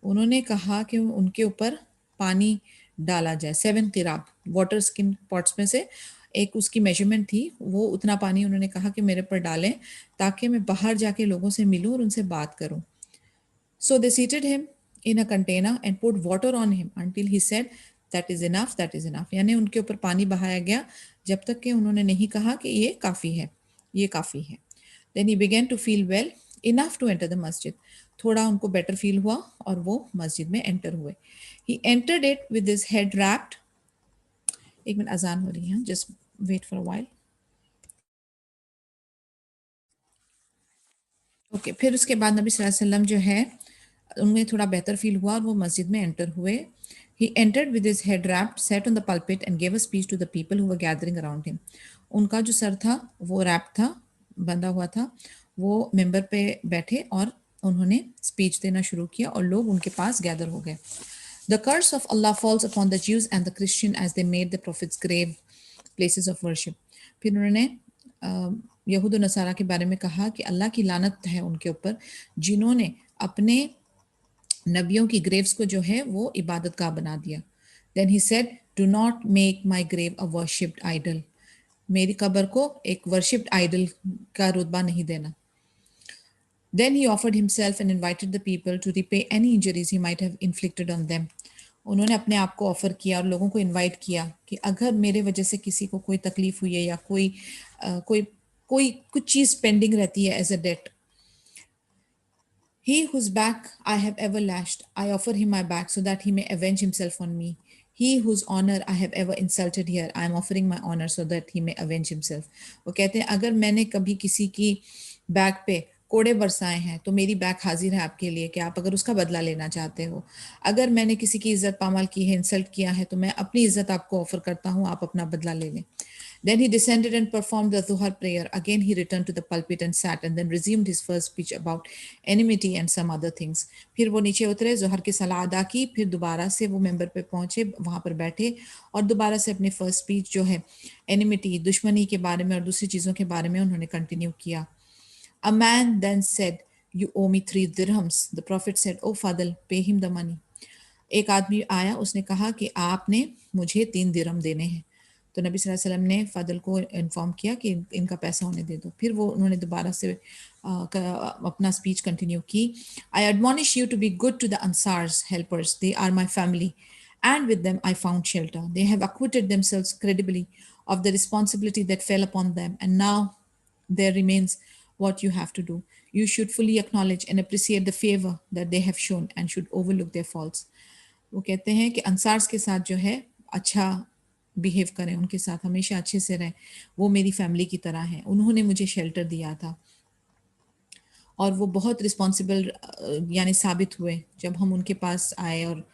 उन्होंने कहा कि उनके ऊपर पानी डाला जाए, 7 किराब वाटर स्किन पॉट्स में से एक उसकी मेजरमेंट थी, वो उतना पानी उन्होंने कहा कि मेरे पर डालें ताकि मैं बाहर जाके लोगों से मिलूं और उनसे बात करूं। So they seated him in a container and poured water on him until he said that is enough, that is enough. यानी उनके ऊपर पानी बहाया गया जब तक कि उन्होंने नहीं कहा कि ये काफ़ी है, ये काफ़ी है। Then he began to feel well enough to enter the masjid. थोड़ा उनको बेटर फील हुआ और वो मस्जिद में एंटर हुए। He entered it with his head wrapped. एक मिनट अजान हो रही है, just wait for a while. Okay फिर उसके बाद नबी सल्लल्लाहु अलैहि वसल्लम जो है उनमें थोड़ा बेहतर फील हुआ और वो मस्जिद में एंटर हुए। He entered with his head wrapped, sat on the pulpit and gave a speech to the people who were gathering around him. उनका जो सर था वो रैप था, बंधा हुआ था, वो मेंबर पे बैठे और उन्होंने स्पीच देना शुरू किया और लोग उनके पास गैदर हो गए। The curse of Allah falls upon the Jews and the Christian as they made the prophet's grave places of worship. फिर उन्होंने यहूद और नसारा के बारे में कहा कि अल्लाह की लानत है उनके ऊपर जिन्होंने अपने नबियों की ग्रेव्स को जो है वो इबादत गाह बना दिया। Then he said, "Do not make my grave a worshipped idol." मेरी कब्र को एक worshipped idol का रुतबा नहीं देना। Then he offered himself and invited the people to repay any injuries he might have inflicted on them. उन्होंने अपने आप को ऑफर किया और लोगों को इनवाइट किया कि अगर मेरे वजह से किसी को कोई तकलीफ हुई है या कोई कुछ चीज पेंडिंग रहती है as a date, he whose back I have ever lashed, I offer him my back so that he may avenge himself on me. He whose honor I have ever insulted here, I am offering my honor so that he may avenge himself. वो कहते हैं अगर मैंने कभी किसी की back पे कोड़े बरसाए हैं तो मेरी बैक हाजिर है आपके लिए कि आप अगर उसका बदला लेना चाहते हो। अगर मैंने किसी की इज्जत पामाल की है, इंसल्ट किया है, तो मैं अपनी इज्जत आपको ऑफर करता हूँ, आप अपना बदला ले लें। Then he descended and performed the Zuhar prayer. Again he returned to the pulpit and sat and then resumed his first speech about enmity and some other things. फिर वो नीचे उतरे, जोहर की सलाह अदा की, फिर दोबारा से वो मेंबर पे पहुंचे, वहां पर बैठे और दोबारा से अपनी फर्स्ट स्पीच जो है एनिमिटी, दुश्मनी के बारे में और दूसरी चीज़ों के बारे में उन्होंने कंटिन्यू किया। A man then said, "You owe me 3 dirhams." The prophet said, "Oh Fadl, pay him the money." एक आदमी आया, उसने कहा कि आपने मुझे 3 दिरहम देने हैं। तो नबी सल्लल्लाहु अलैहि वसल्लम ने फदल को इन्फॉर्म किया कि इनका पैसा उन्हें दे दो। फिर वो उन्होंने दोबारा से अपना स्पीच कंटिन्यू की। I admonish you to be good to the अंसार्स helpers, they are my family and with them I found shelter. They have acquitted themselves credibly of the responsibility that fell upon them, and now there remains what you have to do. You should fully acknowledge and appreciate the favor that they have shown and should overlook their faults. वो कहते हैं कि अंसार्स के साथ जो है अच्छा behave करें, उनके साथ हमेशा अच्छे से रहें, वो मेरी फैमिली की तरह हैं, उन्होंने मुझे शेल्टर दिया था और वो बहुत रिस्पॉन्सिबल यानी साबित हुए जब हम उनके पास आए और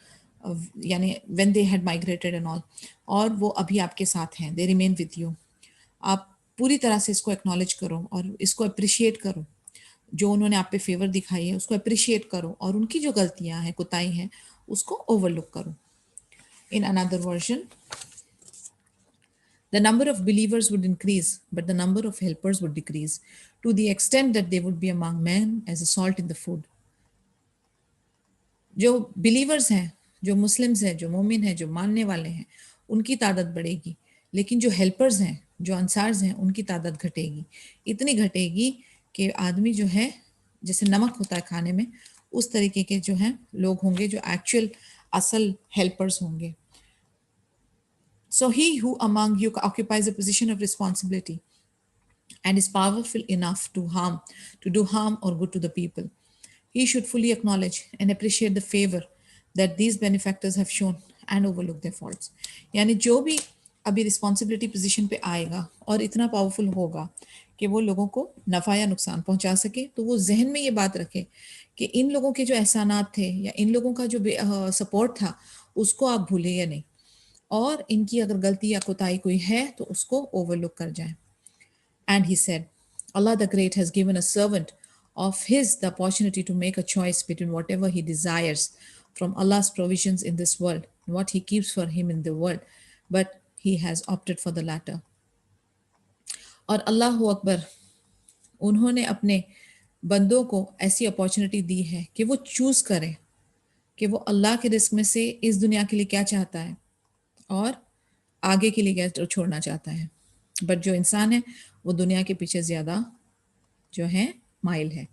यानी when they had migrated and all, और वो अभी आपके साथ हैं, दे रिमेन विद यू। आप पूरी तरह से इसको एक्नॉलेज करो और इसको अप्रिशिएट करो, जो उन्होंने आप पे फेवर दिखाई है उसको अप्रिशिएट करो और उनकी जो गलतियां हैं, कुताई हैं, उसको ओवरलुक करो। In another version, the number of believers would increase, but the number of helpers would decrease, to the extent that they would be among men as a salt in the food. जो believers हैं, जो Muslims हैं, जो मोमिन हैं, जो मानने वाले हैं, उनकी तादाद बढ़ेगी, लेकिन जो हेल्पर्स हैं, जो अंसार्स हैं, उनकी तादाद घटेगी। इतनी घटेगी कि आदमी जो है जैसे नमक होता है खाने में, उस तरीके के जो हैं लोग होंगे जो एक्चुअल असल हेल्पर्स होंगे। So he who among you occupies a position of responsibility and is powerful enough to do harm or good to the people, he should fully acknowledge and appreciate the favor that these benefactors have shown and overlook their faults. यानी जो भी अभी responsibility position पे आएगा और इतना powerful होगा कि वो लोगों को नफ़ा या नुकसान पहुंचा सके, तो वो जहन में ये बात रखे कि इन लोगों के जो एहसानात थे या इन लोगों का जो सपोर्ट था उसको आप भूले या नहीं, और इनकी अगर गलती या कोताही कोई है तो उसको ओवरलुक कर जाए। And he said, Allah the Great has given a servant of his the opportunity to make a choice between whatever he desires from Allah's provisions in this world and what he keeps for him in the world, but he has opted for the latter. और अल्लाह अकबर, उन्होंने अपने बंदों को ऐसी opportunity दी है कि वो choose करें कि वो अल्लाह के रिस्क में से इस दुनिया के लिए क्या चाहता है और आगे के लिए क्या छोड़ना चाहता है। बट जो इंसान है वो दुनिया के पीछे ज़्यादा जो है माइल है।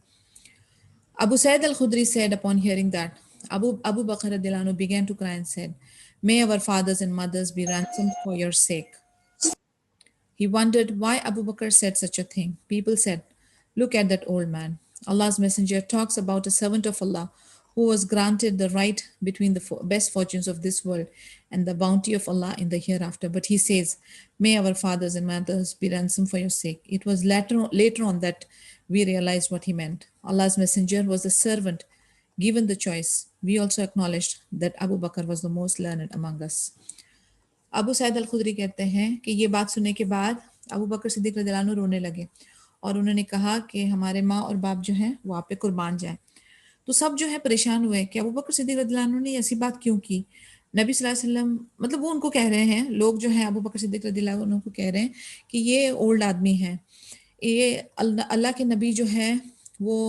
Abu Sa'id al-Khudri said upon hearing that, Abu Bakr radhiyallahu anhu began to cry and said, "May our fathers and mothers be ransomed for your sake." He wondered why Abu Bakr said such a thing. People said, "Look at that old man." Allah's messenger talks about a servant of Allah who was granted the right between the best fortunes of this world and the bounty of Allah in the hereafter. But he says, "May our fathers and mothers be ransomed for your sake." It was later on that we realized what he meant. Allah's messenger was the servant given the choice. We also acknowledged that Abu Bakr was the most learned among us. Abu Syed अल खुदरी कहते हैं कि ये बात सुनने के बाद अबू बकर सिद्दीक रज़ियल्लाहु अन्हु रोने लगे और उन्होंने कहा कि हमारे माँ और बाप जो हैं वो आप पे कुर्बान जाए। तो सब जो है परेशान हुए कि अबू बकर सिद्दीक रज़ियल्लाहु अन्हु ने ऐसी बात क्यों की। नबी सल्लल्लाहु अलैहि वसल्लम, मतलब वो उनको कह रहे हैं, लोग जो हैं अबू बकर सिद्दीक रज़ियल्लाहु अन्हु को कह रहे हैं कि ये ओल्ड आदमी है, ये अल्लाह के नबी जो है वो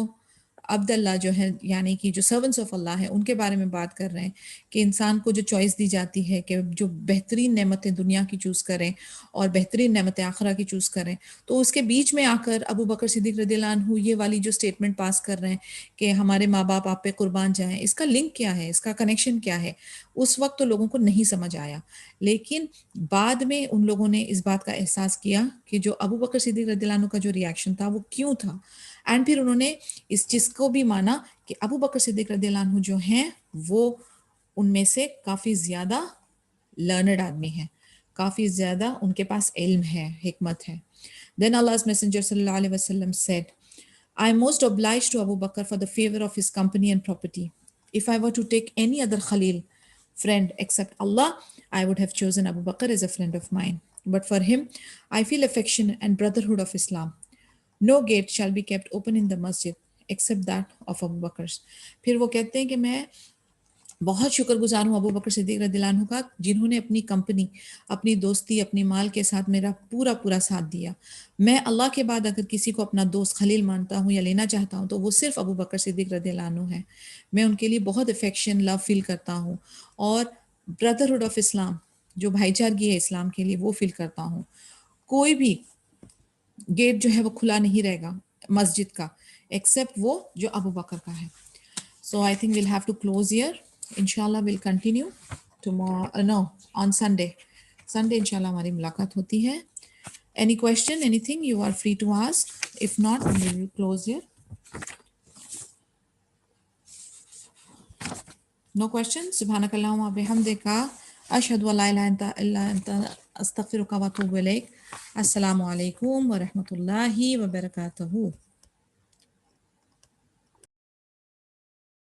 अब्दुल्ला जो है यानी कि जो सर्वेंट्स ऑफ अल्लाह है उनके बारे में बात कर रहे हैं कि इंसान को जो चॉइस दी जाती है कि जो बेहतरीन नेमतें दुनिया की चूज़ करें और बेहतरीन नेमतें आखिरा की चूज़ करें, तो उसके बीच में आकर अबू बकर सिद्दीक रज़ियल्लाहु अन्हु ये वाली जो स्टेटमेंट पास कर रहे हैं कि हमारे माँ बाप आप पे कुर्बान जाएं, इसका लिंक क्या है, इसका कनेक्शन क्या है। उस वक्त तो लोगों को नहीं समझ आया, लेकिन बाद में उन लोगों ने इस बात का एहसास किया कि जो अबू बकर सिद्दीक रज़ियल्लाहु अन्हु का जो रिएक्शन था वो क्यों था। एंड फिर उन्होंने इस चीज़ को भी माना कि अबू बकर सिद्दीक रज़ियल्लाहु अन्हु जो हैं वो उनमें से काफ़ी ज़्यादा लर्नड आदमी हैं, काफ़ी ज़्यादा उनके पास इल्म है, हिकमत है। Then Allah's Messenger sallallahu alaihi wasallam said, "I am most obliged to Abu Bakr for the favor of his company and property. If I were to take any other Khalil friend except Allah, I would have chosen Abu Bakr as a friend of mine. But for him, I feel affection and brotherhood of Islam. No gate shall be kept open in the masjid except that of Abu Bakr's." फिर वो कहते हैं कि मैं बहुत शुक्रगुजार हूँ अबू बकर सिद्दीक रज़ियल्लाहु अन्हु का, जिन्होंने अपनी कंपनी, अपनी दोस्ती, अपनी माल के साथ मेरा पूरा साथ दिया। मैं अल्लाह के बाद अगर किसी को अपना दोस्त खलील मानता हूँ या लेना चाहता हूँ तो वो सिर्फ अबू बकर सिद्दीक रज़ियल्लाहु अन्हु है। मैं उनके लिए बहुत अफेक्शन, लव फील करता हूँ और ब्रदरहुड ऑफ इस्लाम, जो भाईचारगी है इस्लाम के लिए, वो फील करता हूँ। कोई भी गेट जो है वो खुला नहीं रहेगा मस्जिद का एक्सेप्ट वो जो अबू बकर का है। So I think we'll have to close here. Inshallah we'll continue tomorrow, no, on Sunday. Sunday inshallah हमारी मुलाकात होती है। Any question, anything you are free to ask. If not, we will close here. No questions. Subhanakallahumma bihamdika ashhadu an la ilaha illa anta astaghfiruka wa atubu ilaik. Assalamu alaikum wa rahmatullahi wa barakatuhu.